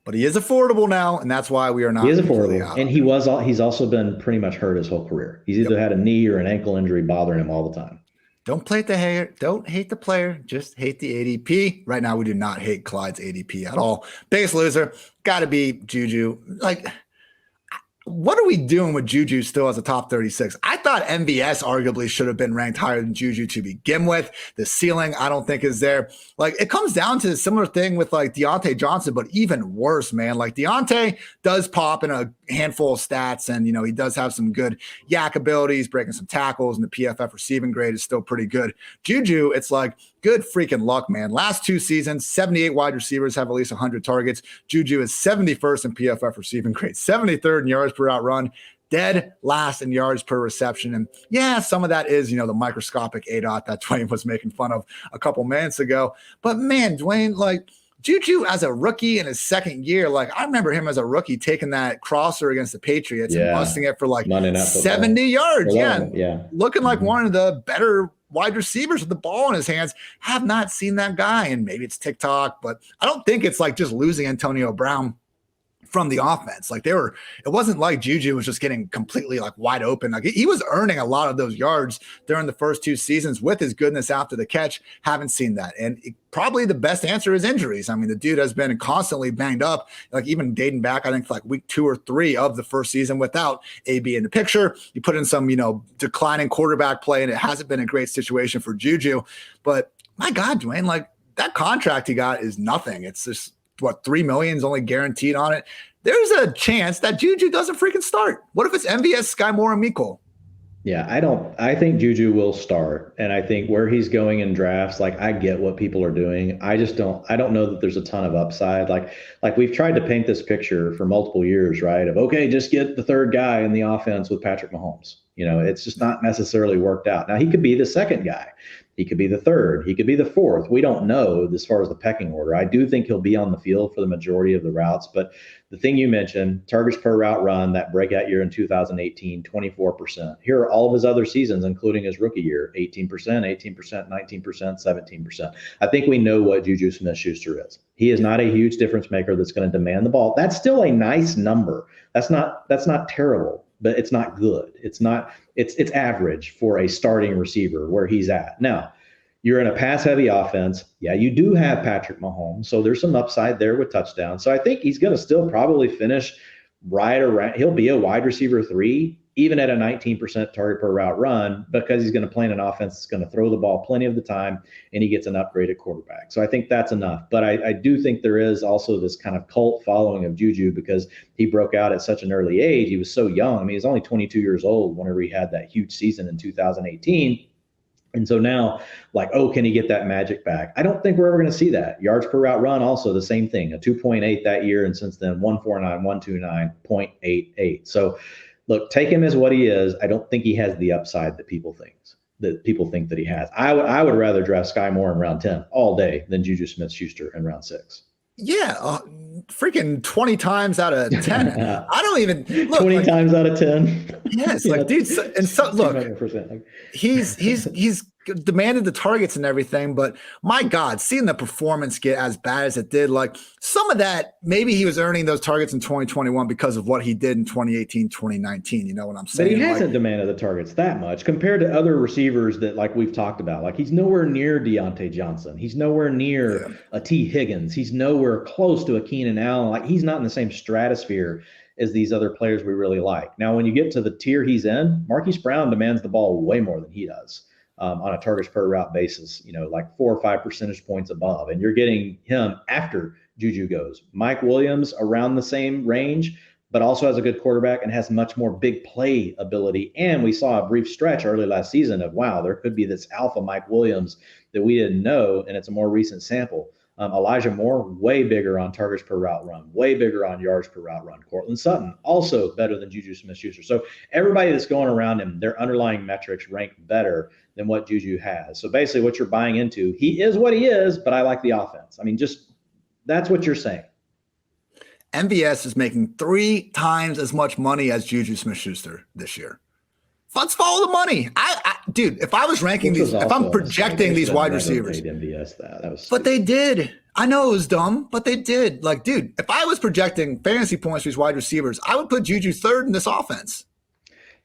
But he is affordable now, and that's why we are not. He is affordable, and he's also been pretty much hurt his whole career. He's either had a knee or an ankle injury bothering him all the time. Don't hate the player, just hate the ADP. Right now, we do not hate Clyde's ADP at all. Biggest loser, got to be Juju. What are we doing with Juju still as a top 36? I thought MVS arguably should have been ranked higher than Juju to begin with. The ceiling, I don't think, is there. It comes down to a similar thing with Deontay Johnson, but even worse, man. Deontay does pop in a handful of stats, and, he does have some good yak abilities, breaking some tackles, and the PFF receiving grade is still pretty good. Juju, it's good freaking luck, man. Last 2 seasons, 78 wide receivers have at least 100 targets. Juju is 71st in PFF receiving grade, 73rd in yards per out run, dead last in yards per reception. And yeah, some of that is, the microscopic ADOT that Dwayne was making fun of a couple minutes ago. But man, Dwayne, Juju as a rookie in his 2nd year, I remember him as a rookie taking that crosser against the Patriots and busting it for 70 yards. Looking like one of the better wide receivers with the ball in his hands. Have not seen that guy, and maybe it's TikTok, but I don't think it's just losing Antonio Brown from the offense. It wasn't like Juju was just getting completely wide open. He was earning a lot of those yards during the first 2 seasons with his goodness after the catch. Haven't seen that. And probably the best answer is injuries. The dude has been constantly banged up, even dating back, I think week 2 or 3 of the first season without AB in the picture. You put in some, declining quarterback play, and it hasn't been a great situation for Juju. But my God, Dwayne, that contract he got is nothing. It's just, $3 million is only guaranteed on it. There's a chance that Juju doesn't freaking start. What if it's MVS, Sky Moore, and Mecole? Yeah, I think Juju will start. And I think where he's going in drafts, like I get what people are doing. I don't know that there's a ton of upside. Like we've tried to paint this picture for multiple years, right? Of okay, just get the third guy in the offense with Patrick Mahomes. It's just not necessarily worked out. Now he could be the second guy. He could be the third. He could be the fourth. We don't know as far as the pecking order. I do think he'll be on the field for the majority of the routes. But the thing you mentioned, targets per route run, that breakout year in 2018, 24%. Here are all of his other seasons, including his rookie year, 18%, 18%, 19%, 17%. I think we know what Juju Smith-Schuster is. He is not a huge difference maker that's going to demand the ball. That's still a nice number. That's not terrible, but it's not good. It's average for a starting receiver where he's at. Now, you're in a pass-heavy offense. Yeah, you do have Patrick Mahomes, so there's some upside there with touchdowns. So I think he's going to still probably finish right around. He'll be a wide receiver 3, even at a 19% target per route run, because he's going to play in an offense that's going to throw the ball plenty of the time, and he gets an upgraded quarterback. So I think that's enough. But I do think there is also this kind of cult following of Juju because he broke out at such an early age. He was so young. I mean, he's only 22 years old whenever he had that huge season in 2018. And so now, like, oh, can he get that magic back? I don't think we're ever going to see that. Yards per route run, also the same thing, a 2.8 that year. And since then, 149, 129, 0.88. So look, take him as what he is. I don't think he has the upside that people think that he has. I would rather draft Sky Moore in round 10 all day than Juju Smith-Schuster in round 6. Yeah, freaking 20 times out of 10. I don't even look 20 times out of 10. Yes, like dude, and so look, he's demanded the targets and everything, but my God, seeing the performance get as bad as it did, like some of that, maybe he was earning those targets in 2021 because of what he did in 2018, 2019. You know what I'm saying? But he hasn't demanded the targets that much compared to other receivers that, like we've talked about. Like he's nowhere near Deontay Johnson. He's nowhere near a T. Higgins. He's nowhere close to a Keenan Allen. Like he's not in the same stratosphere as these other players we really like. Now, when you get to the tier he's in, Marquise Brown demands the ball way more than he does. On a targets per route basis, like 4 or 5 percentage points above. And you're getting him after Juju goes. Mike Williams around the same range, but also has a good quarterback and has much more big play ability. And we saw a brief stretch early last season of, wow, there could be this alpha Mike Williams that we didn't know, and it's a more recent sample. Elijah Moore, way bigger on targets per route run, way bigger on yards per route run. Cortland Sutton, also better than Juju Smith-Schuster. So everybody that's going around him, their underlying metrics rank better than what Juju has. So basically what you're buying into, he is what he is, but I like the offense. I mean, just that's what you're saying. MVS is making 3 times as much money as Juju Smith-Schuster this year. Let's follow the money. Dude, if I was ranking these, if I'm projecting these wide receivers, but they did. I know it was dumb, but they did. Like, dude, if I was projecting fantasy points for these wide receivers, I would put Juju third in this offense.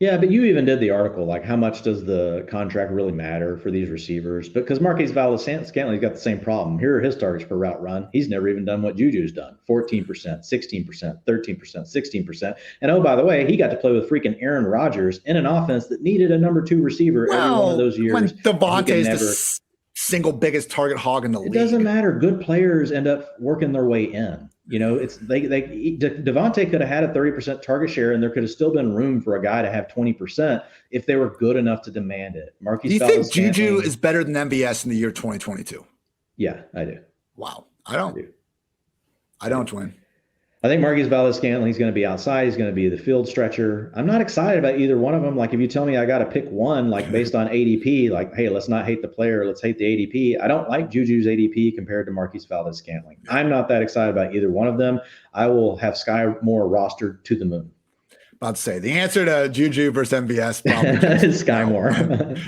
Yeah, but you even did the article, like how much does the contract really matter for these receivers? Because Marquise Valdes-Scantling's got the same problem. Here are his targets per route run. He's never even done what Juju's done. 14%, 16%, 13%, 16%. And oh, by the way, he got to play with freaking Aaron Rodgers in an offense that needed a number 2 receiver every one of those years. When Devontae's the single biggest target hog in the league. It doesn't matter. Good players end up working their way in. It's Devontae could have had a 30% target share, and there could have still been room for a guy to have 20% if they were good enough to demand it. Do you think Juju is better than MVS in the year 2022? Yeah, I do. Wow, I don't, Dwain. I think Marquise Valdes-Scantling is going to be outside. He's going to be the field stretcher. I'm not excited about either one of them. Like if you tell me I got to pick one, like based on ADP, like, hey, let's not hate the player. Let's hate the ADP. I don't like Juju's ADP compared to Marquise Valdes-Scantling. I'm not that excited about either one of them. I will have Sky Moore rostered to the moon. About to say the answer to Juju versus MVS probably Sky Moore.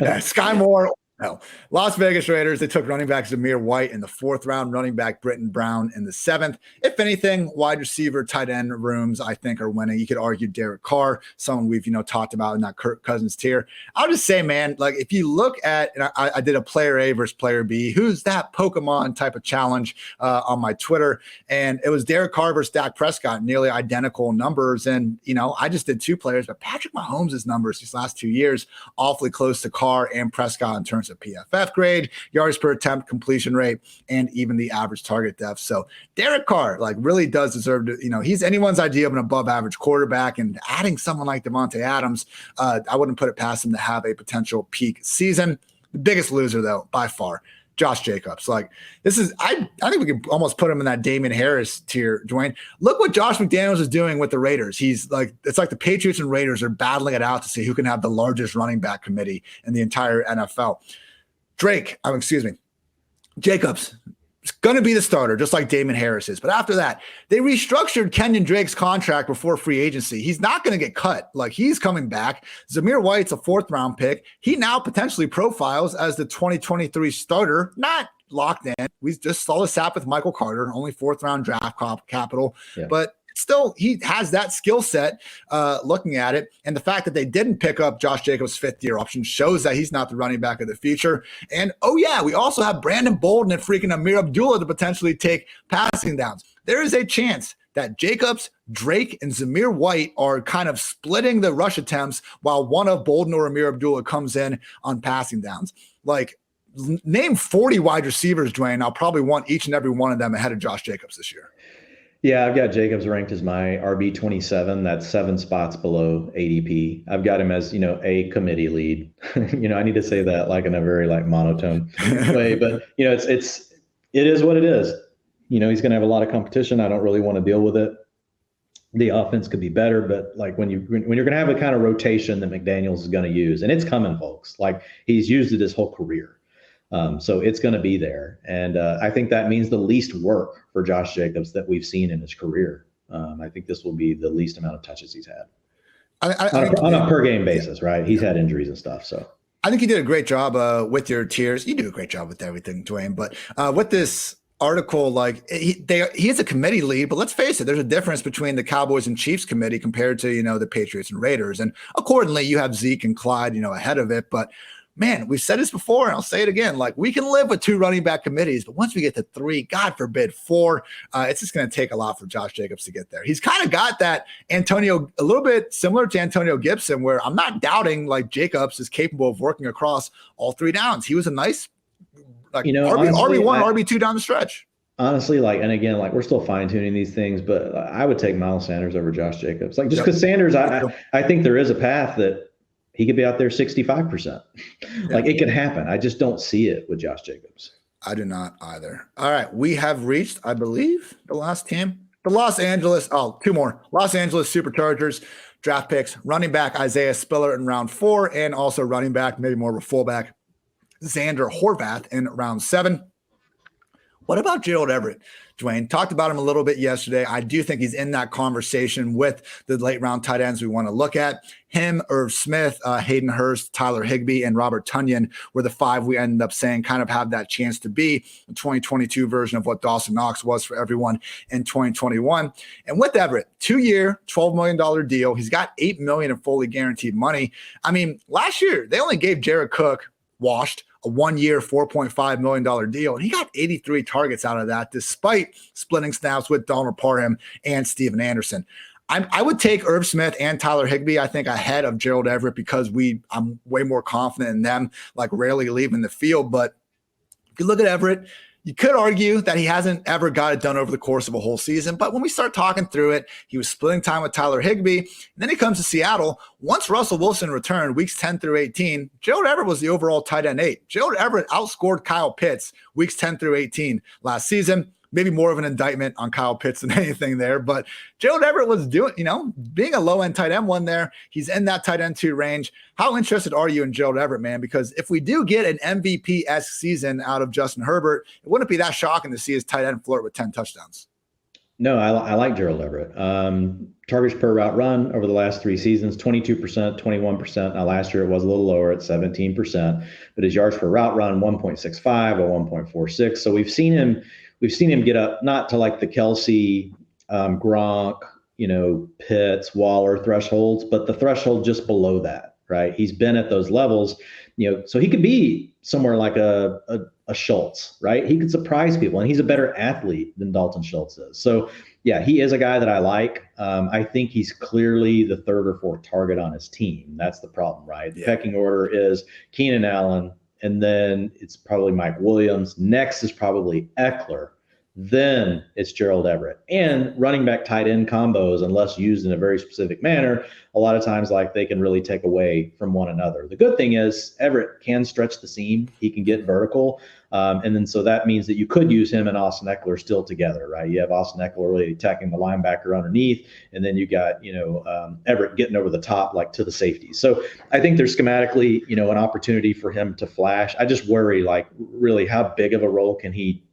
Yeah, Sky Moore. No. Las Vegas Raiders, they took running back Zamir White in the 4th round, running back Britton Brown in the 7th. If anything, wide receiver, tight end rooms, I think, are winning. You could argue Derek Carr, someone we've, talked about in that Kirk Cousins tier. I'll just say, man, like if you look at, and I did a player A versus player B, who's that Pokemon type of challenge on my Twitter. And it was Derek Carr versus Dak Prescott, nearly identical numbers. And, I just did 2 players, but Patrick Mahomes' numbers these last 2 years, awfully close to Carr and Prescott in terms terms of PFF grade, yards per attempt, completion rate, and even the average target depth. So Derek Carr, like, really does deserve to, he's anyone's idea of an above average quarterback, and adding someone like Devontae Adams, I wouldn't put it past him to have a potential peak season. The biggest loser, though, by far, Josh Jacobs. Like, this is, I think we could almost put him in that Damien Harris tier, Dwayne. Look what Josh McDaniels is doing with the Raiders. He's like, it's like the Patriots and Raiders are battling it out to see who can have the largest running back committee in the entire NFL. Jacobs is going to be the starter, just like Damon Harris is. But after that, they restructured Kenyon Drake's contract before free agency. He's not going to get cut. Like, he's coming back. Zamir White's a 4th-round pick. He now potentially profiles as the 2023 starter, not locked in. We just saw this happen with Michael Carter, only 4th-round draft capital. Yeah. But still, he has that skill set looking at it. And the fact that they didn't pick up Josh Jacobs' 5th-year option shows that he's not the running back of the future. And, we also have Brandon Bolden and freaking Amir Abdullah to potentially take passing downs. There is a chance that Jacobs, Drake, and Zamir White are kind of splitting the rush attempts while one of Bolden or Amir Abdullah comes in on passing downs. Like, name 40 wide receivers, Dwayne. I'll probably want each and every one of them ahead of Josh Jacobs this year. Yeah, I've got Jacobs ranked as my RB 27. That's 7 spots below ADP. I've got him as, a committee lead. I need to say that like in a very monotone way, but it is what it is. He's going to have a lot of competition. I don't really want to deal with it. The offense could be better, but like when you're going to have a kind of rotation that McDaniels is going to use, and it's coming, folks. Like, he's used it his whole career. So it's going to be there. And I think that means the least work for Josh Jacobs that we've seen in his career. I think this will be the least amount of touches he's had on a per game basis, right? He's had injuries and stuff. So I think you did a great job with your tiers. You do a great job with everything, Dwayne. But with this article, like, he is a committee lead, but let's face it, there's a difference between the Cowboys and Chiefs committee compared to, the Patriots and Raiders. And accordingly, you have Zeke and Clyde, ahead of it. But man, we've said this before, and I'll say it again. Like, we can live with 2 running back committees, but once we get to 3, God forbid 4, it's just going to take a lot for Josh Jacobs to get there. He's kind of got that Antonio, a little bit similar to Antonio Gibson, where I'm not doubting like Jacobs is capable of working across all 3 downs. He was a nice, RB1, RB2 down the stretch. Honestly, and again, we're still fine tuning these things, but I would take Miles Sanders over Josh Jacobs. Just because Sanders, I think there is a path that he could be out there 65%. It could happen. I just don't see it with Josh Jacobs. I do not either. All right. We have reached, I believe, the last team. The Los Angeles Superchargers draft picks. Running back Isaiah Spiller in round 4, and also running back, maybe more of a fullback, Xander Horvath in round 7. What about Gerald Everett? Dwayne talked about him a little bit yesterday. I do think he's in that conversation with the late round tight ends we want to look at. Him, Irv Smith, Hayden Hurst, Tyler Higbee, and Robert Tonyan were the 5 we ended up saying kind of have that chance to be the 2022 version of what Dawson Knox was for everyone in 2021. And with Everett, 2-year, $12 million deal. He's got $8 million in fully guaranteed money. I mean, last year they only gave Jared Cook, washed, a 1-year, $4.5 million deal. And he got 83 targets out of that, despite splitting snaps with Donald Parham and Steven Anderson. I would take Irv Smith and Tyler Higbee, I think, ahead of Gerald Everett because I'm way more confident in them, rarely leaving the field. But if you look at Everett, you could argue that he hasn't ever got it done over the course of a whole season. But when we start talking through it, he was splitting time with Tyler Higbee. And then he comes to Seattle. Once Russell Wilson returned weeks 10 through 18, Gerald Everett was the overall tight end 8. Gerald Everett outscored Kyle Pitts weeks 10 through 18 last season. Maybe more of an indictment on Kyle Pitts than anything there. But Gerald Everett was doing, being a low-end tight end 1 there. He's in that tight end 2 range. How interested are you in Gerald Everett, man? Because if we do get an MVP-esque season out of Justin Herbert, it wouldn't be that shocking to see his tight end flirt with 10 touchdowns. No, I like Gerald Everett. Targets per route run over the last 3 seasons, 22%, 21%. Now, last year it was a little lower at 17%. But his yards per route run, 1.65 or 1.46. So we've seen him get up, not to the Kelsey, Gronk, Pitts, Waller thresholds, but the threshold just below that, right? He's been at those levels, so he could be somewhere like a Schultz, right? He could surprise people, and he's a better athlete than Dalton Schultz is. So yeah, he is a guy that I like. I think he's clearly the 3rd or 4th target on his team. That's the problem, right? The pecking order is Keenan Allen, And then it's probably Mike Williams. Next is probably Eckler. Then it's Gerald Everett. And running back tight end combos, unless used in a very specific manner, a lot of times like they can really take away from one another. The good thing is Everett can stretch the seam. He can get vertical. And then so that means that you could use him and Austin Eckler still together, right? You have Austin Eckler really attacking the linebacker underneath, and then you got, Everett getting over the top, like to the safety. So I think there's schematically, an opportunity for him to flash. I just worry, like, really how big of a role can he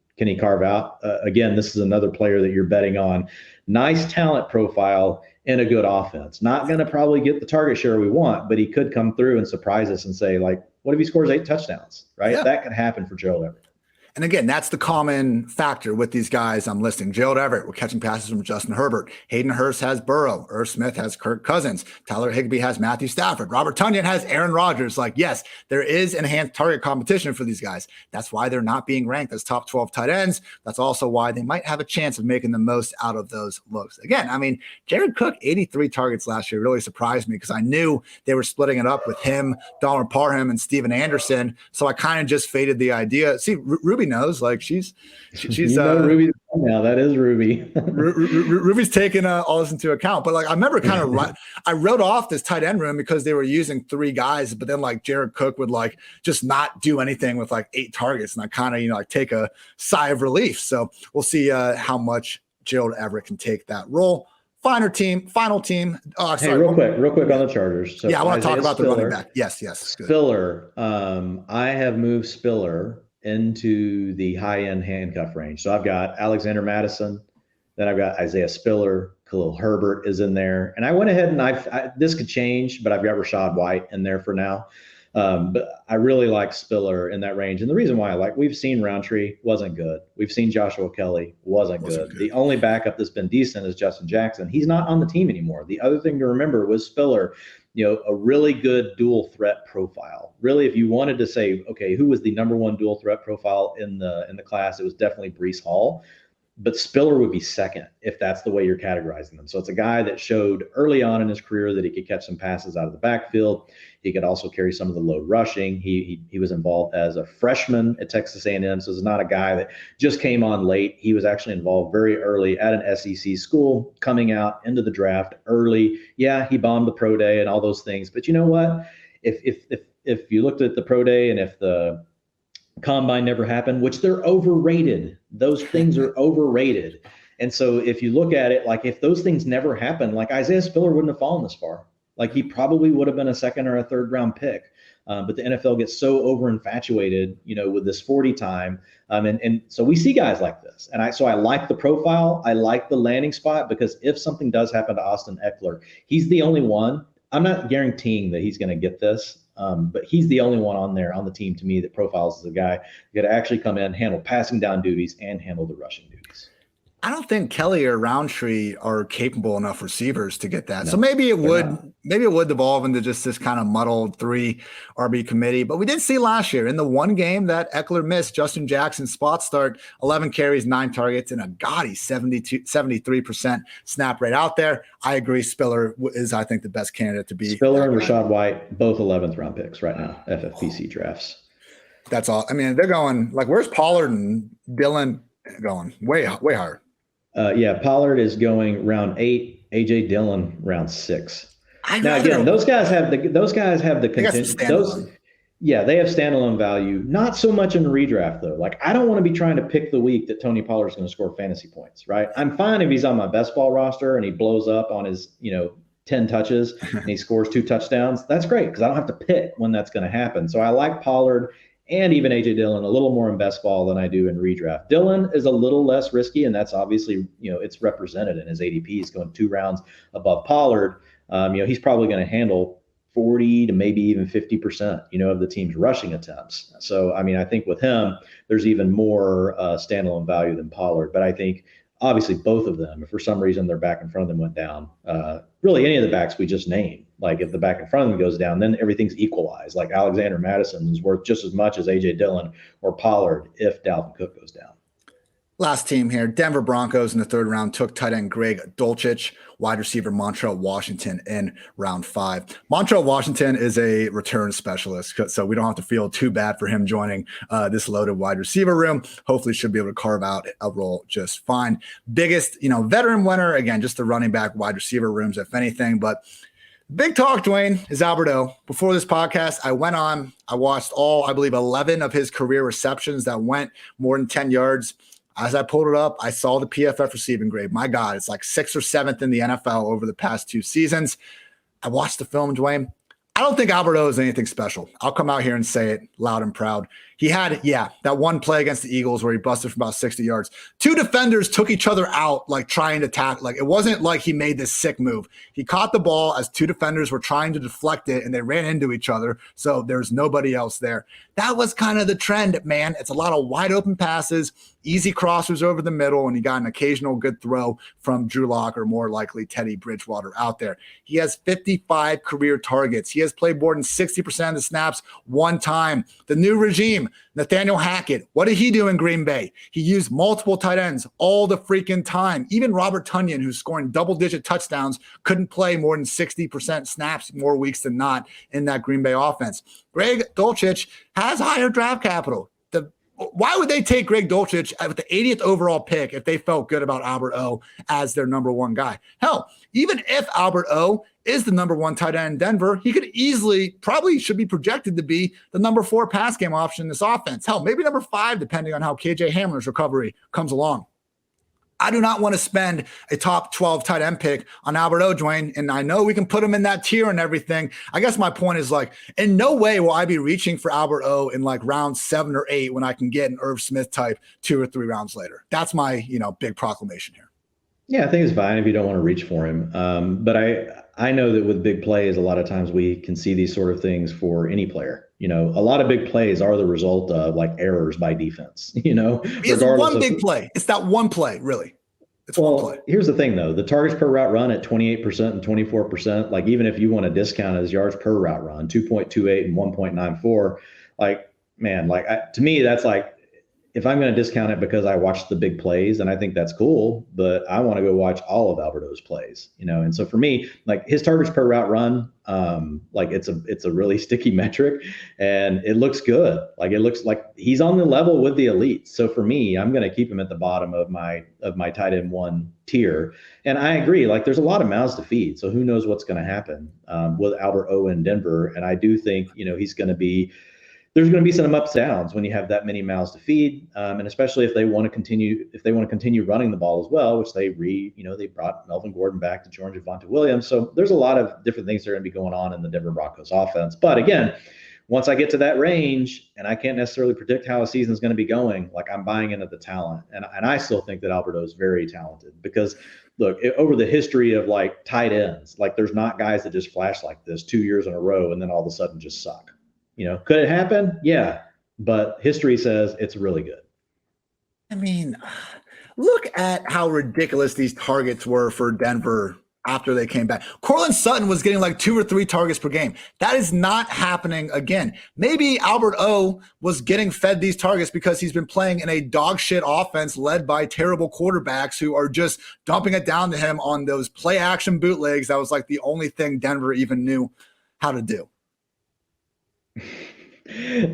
carve out? Again, this is another player that you're betting on. Nice talent profile and a good offense. Not going to probably get the target share we want, but he could come through and surprise us and say, like, what if he scores 8 touchdowns, right? Yeah. That could happen for Gerald Everett. And again, that's the common factor with these guys I'm listing. Gerald Everett, we're catching passes from Justin Herbert. Hayden Hurst has Burrow. Irv Smith has Kirk Cousins. Tyler Higbee has Matthew Stafford. Robert Tonyan has Aaron Rodgers. Like, yes, there is enhanced target competition for these guys. That's why they're not being ranked as top 12 tight ends. That's also why they might have a chance of making the most out of those looks. Again, I mean, Jared Cook, 83 targets last year really surprised me because I knew they were splitting it up with him, Donald Parham, and Steven Anderson. So I kind of just faded the idea. See, Ruby knows, like she's Ruby now. That is Ruby. Ruby's taking all this into account. But like I remember kind of I wrote off this tight end room because they were using 3 guys, but then like Jared Cook would like just not do anything with like 8 targets, and I kind of like take a sigh of relief. So we'll see how much Gerald Everett can take that role. Final team. Oh, sorry. Hey, real quick on the Chargers. So yeah, I want to talk about the running back. Yes. Spiller. I have moved Spiller into the high-end handcuff range. So I've got Alexander Madison, then I've got Isaiah Spiller, Khalil Herbert is in there. And I went ahead and this could change, but I've got Rachaad White in there for now. But I really like Spiller in that range. And the reason why, we've seen Roundtree, wasn't good. We've seen Joshua Kelly, wasn't good. The only backup that's been decent is Justin Jackson. He's not on the team anymore. The other thing to remember was Spiller, a really good dual threat profile. Really, if you wanted to say, okay, who was the number one dual threat profile in the class, it was definitely Breece Hall. But Spiller would be second if that's the way you're categorizing them. So it's a guy that showed early on in his career that he could catch some passes out of the backfield. He could also carry some of the load rushing. He was involved as a freshman at Texas A&M, so it's not a guy that just came on late. He was actually involved very early at an SEC school, coming out into the draft early. Yeah, he bombed the pro day and all those things. But you know what? If you looked at the pro day and if the combine never happened, which they're overrated. Those things are overrated. And so if you look at it, like if those things never happened, like Isaiah Spiller wouldn't have fallen this far. Like he probably would have been a second or a third round pick. But the NFL gets so over infatuated, with this 40 time. And so we see guys like this. And I like the profile. I like the landing spot because if something does happen to Austin Eckler, he's the only one. I'm not guaranteeing that he's going to get this. But he's the only one on the team to me that profiles as a guy that could actually come in, handle passing down duties and handle the rushing duties. I don't think Kelly or Roundtree are capable enough receivers to get that. No, so maybe it would devolve into just this kind of muddled 3 RB committee. But we did see last year in the one game that Eckler missed, Justin Jackson spot start, 11 carries, 9 targets, and a gaudy 73% snap rate out there. I agree. Spiller is, I think, the best candidate to be. Spiller and Rachaad White, both 11th round picks right now, FFPC drafts. That's all. I mean, they're going like, where's Pollard and Dillon going? Way higher. Pollard is going round 8. AJ Dillon round 6. Now again, those guys have the contention. They have standalone value. Not so much in the redraft though. Like I don't want to be trying to pick the week that Tony Pollard's going to score fantasy points. Right? I'm fine if he's on my best ball roster and he blows up on his 10 touches and he scores 2 touchdowns. That's great because I don't have to pick when that's going to happen. So I like Pollard and even A.J. Dillon a little more in best ball than I do in redraft. Dillon is a little less risky, and that's obviously, it's represented in his ADP. He's going 2 rounds above Pollard. He's probably going to handle 40 to maybe even 50%, of the team's rushing attempts. So, I think with him, there's even more standalone value than Pollard. But I think obviously both of them, if for some reason their back in front of them went down, really any of the backs we just named, like if the back in front of them goes down, then everything's equalized. Like Alexander Madison is worth just as much as A.J. Dillon or Pollard if Dalvin Cook goes down. Last team here, Denver Broncos in the third round took tight end Greg Dulcich, wide receiver Montrell Washington in round 5. Montrell Washington is a return specialist, so we don't have to feel too bad for him joining this loaded wide receiver room. Hopefully should be able to carve out a role just fine. Biggest, veteran winner, again, just the running back wide receiver rooms, if anything, but big talk, Dwain, is Albert O. Before this podcast, I watched all, I believe, 11 of his career receptions that went more than 10 yards. As I pulled it up, I saw the PFF receiving grade. My God, it's like 6th or 7th in the NFL over the past 2 seasons. I watched the film, Dwain. I don't think Albert O is anything special. I'll come out here and say it loud and proud. He had, that one play against the Eagles where he busted from about 60 yards. 2 defenders took each other out, like trying to tackle. Like it wasn't like he made this sick move. He caught the ball as 2 defenders were trying to deflect it, and they ran into each other. So there's nobody else there. That was kind of the trend, man. It's a lot of wide open passes, easy crossers over the middle, and he got an occasional good throw from Drew Lock or more likely Teddy Bridgewater out there. He has 55 career targets. He has played more than 60% of the snaps one time. The new regime, Nathaniel Hackett, what did he do in Green Bay? He used multiple tight ends all the freaking time. Even Robert Tonyan, who's scoring double-digit touchdowns, couldn't play more than 60% snaps more weeks than not in that Green Bay offense. Greg Dulcich has higher draft capital. Why would they take Greg Dulcich with the 80th overall pick if they felt good about Albert O as their number 1 guy? Hell, even if Albert O is the number 1 tight end in Denver, he could probably should be projected to be the number 4 pass game option in this offense. Hell, maybe number 5, depending on how KJ Hamler's recovery comes along. I do not want to spend a top 12 tight end pick on Albert O, Dwain, and I know we can put him in that tier and everything. I guess my point is in no way will I be reaching for Albert O in round 7 or 8 when I can get an Irv Smith type 2 or 3 rounds later. That's my, big proclamation here. Yeah, I think it's fine if you don't want to reach for him. But I know that with big plays, a lot of times we can see these sort of things for any player. A lot of big plays are the result of errors by defense, It's one big play. It's that one play, really. It's one play. Here's the thing, though. The targets per route run at 28% and 24%, even if you want to discount his yards per route run, 2.28 and 1.94, to me, that's if I'm going to discount it because I watched the big plays, and I think that's cool, but I want to go watch all of Albert O's plays, And so for me, his targets per route run, it's a really sticky metric, and it looks good. It looks like he's on the level with the elites. So for me, I'm going to keep him at the bottom of my tight end 1 tier. And I agree, there's a lot of mouths to feed. So who knows what's going to happen with Albert O in Denver. And I do think, there's going to be some ups and downs when you have that many mouths to feed, and especially if they want to continue running the ball as well, which they brought Melvin Gordon back to join Javonte Williams. So there's a lot of different things that are going to be going on in the Denver Broncos offense. But again, once I get to that range, and I can't necessarily predict how a season is going to be going, I'm buying into the talent, and I still think that Albert O is very talented because. Look, over the history of tight ends, there's not guys that just flash like this 2 years in a row and then all of a sudden just suck. Could it happen? Yeah. But history says it's really good. I mean, look at how ridiculous these targets were for Denver after they came back. Courtland Sutton was getting 2 or 3 targets per game. That is not happening again. Maybe Albert O was getting fed these targets because he's been playing in a dog shit offense led by terrible quarterbacks who are just dumping it down to him on those play action bootlegs. That was the only thing Denver even knew how to do.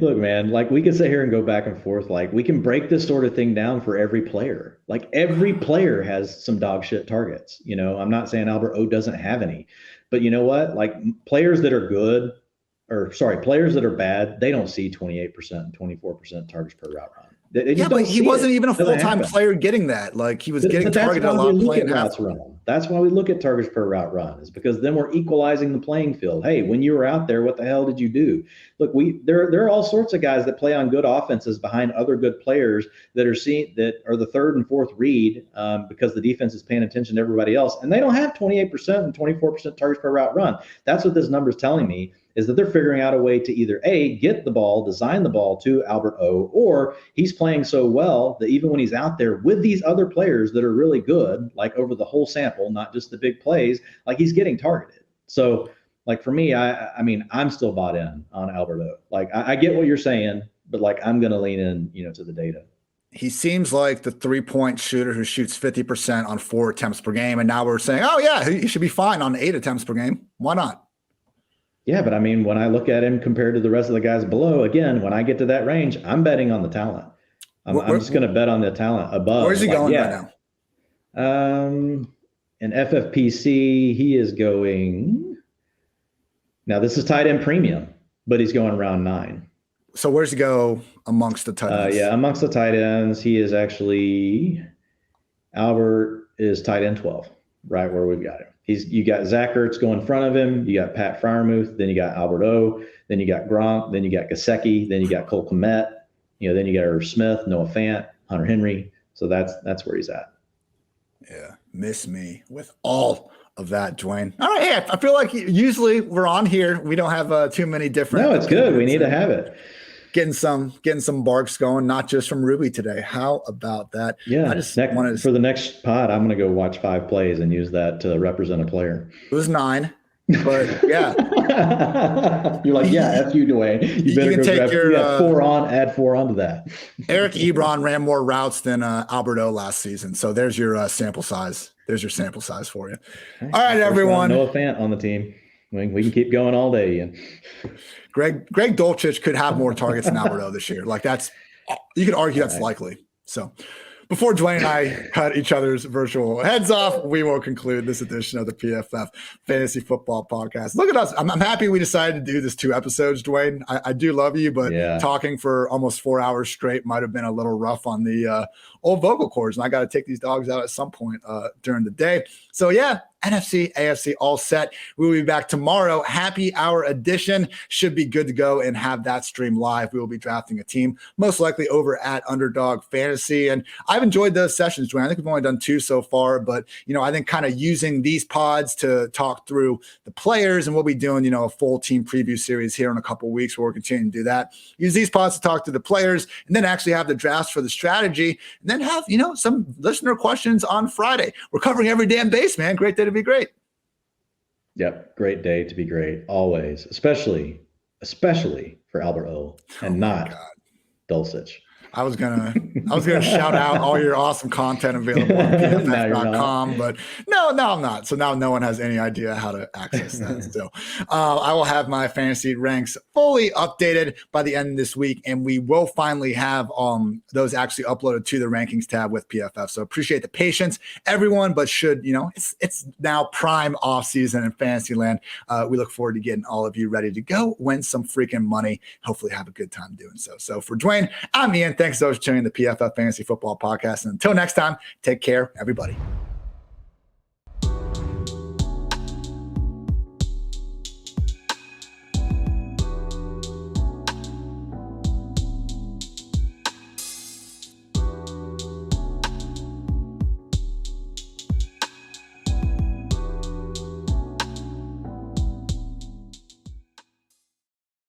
Look, man, we can sit here and go back and forth. We can break this sort of thing down for every player. Every player has some dog shit targets. I'm not saying Albert O doesn't have any, but you know what? Players that are good, players that are bad, they don't see 28% and 24% targets per route run. But he wasn't even a full-time player getting that. He was getting targeted a lot playing routes run. That's why we look at targets per route run, is because then we're equalizing the playing field. Hey, when you were out there, what the hell did you do? Look, there are all sorts of guys that play on good offenses behind other good players that are the 3rd and 4th read because the defense is paying attention to everybody else, and they don't have 28% and 24% targets per route run. That's what this number is telling me. Is that they're figuring out a way to either A, get the ball, design the ball to Albert O, or he's playing so well that even when he's out there with these other players that are really good, over the whole sample, not just the big plays, he's getting targeted. So, for me, I'm still bought in on Albert O. I get what you're saying, but I'm going to lean in, to the data. he seems like the 3-point shooter who shoots 50% on 4 attempts per game. And now we're saying, oh, yeah, he should be fine on 8 attempts per game. Why not? Yeah, but I mean, when I look at him compared to the rest of the guys below, again, when I get to that range, I'm betting on the talent. I'm just going to bet on the talent above. Where's he going right now? In FFPC, he is going. Now, this is tight end premium, but he's going round 9. So where's he go amongst the tight ends? Amongst the tight ends, he is actually Albert is tight end 12, right where we've got him. You got Zach Ertz going in front of him. You got Pat Freiermuth. Then you got Albert O. Then you got Gronk. Then you got Gesicki. Then you got Cole Kmet. Then you got Irv Smith, Noah Fant, Hunter Henry. So that's where he's at. Yeah, miss me with all of that, Dwain. All right, hey, I feel like usually we're on here. We don't have too many different. No, it's good. We need to have it. Getting some barks going, not just from Ruby today. How about that? Yeah, for the next pod, I'm going to go watch 5 plays and use that to represent a player. It was 9, but yeah. You're like, yeah, F you, Dwayne. You better go take your 4 on, add 4 onto that. Eric Ebron ran more routes than Alberto last season. So there's your sample size. There's your sample size for you. All right, everyone. Noah Fant on the team. We can keep going all day, Ian. Greg Dulcich could have more targets than Alberto this year. Like you could argue that's likely. So before Dwayne and I cut each other's virtual heads off, we will conclude this edition of the PFF Fantasy Football Podcast. Look at us. I'm happy we decided to do this 2 episodes, Dwayne. I do love you, but talking for almost 4 hours straight might have been a little rough on the old vocal cords. And I got to take these dogs out at some point during the day. So yeah, NFC, AFC, all set. We'll be back tomorrow. Happy hour edition. Should be good to go and have that stream live. We will be drafting a team, most likely over at Underdog Fantasy. And I've enjoyed those sessions, Dwayne. I think we've only done 2 so far, but I think kind of using these pods to talk through the players, and we'll be doing, a full team preview series here in a couple of weeks where we're continuing to do that. Use these pods to talk to the players and then actually have the drafts for the strategy, and then have, some listener questions on Friday. We're covering every damn base, man. Great day to be great. Yep. Great day to be great. Always, especially for Albert O and not Dulcich. I was gonna shout out all your awesome content available on pff.com, but no, I'm not. So now no one has any idea how to access that. So I will have my fantasy ranks fully updated by the end of this week, and we will finally have those actually uploaded to the rankings tab with PFF. So appreciate the patience, everyone. But it's now prime off season in fantasy land. We look forward to getting all of you ready to go, win some freaking money, hopefully have a good time doing so. So for Dwayne, I'm Ian. Thanks so much for tuning in the PFF Fantasy Football Podcast. And until next time, take care, everybody.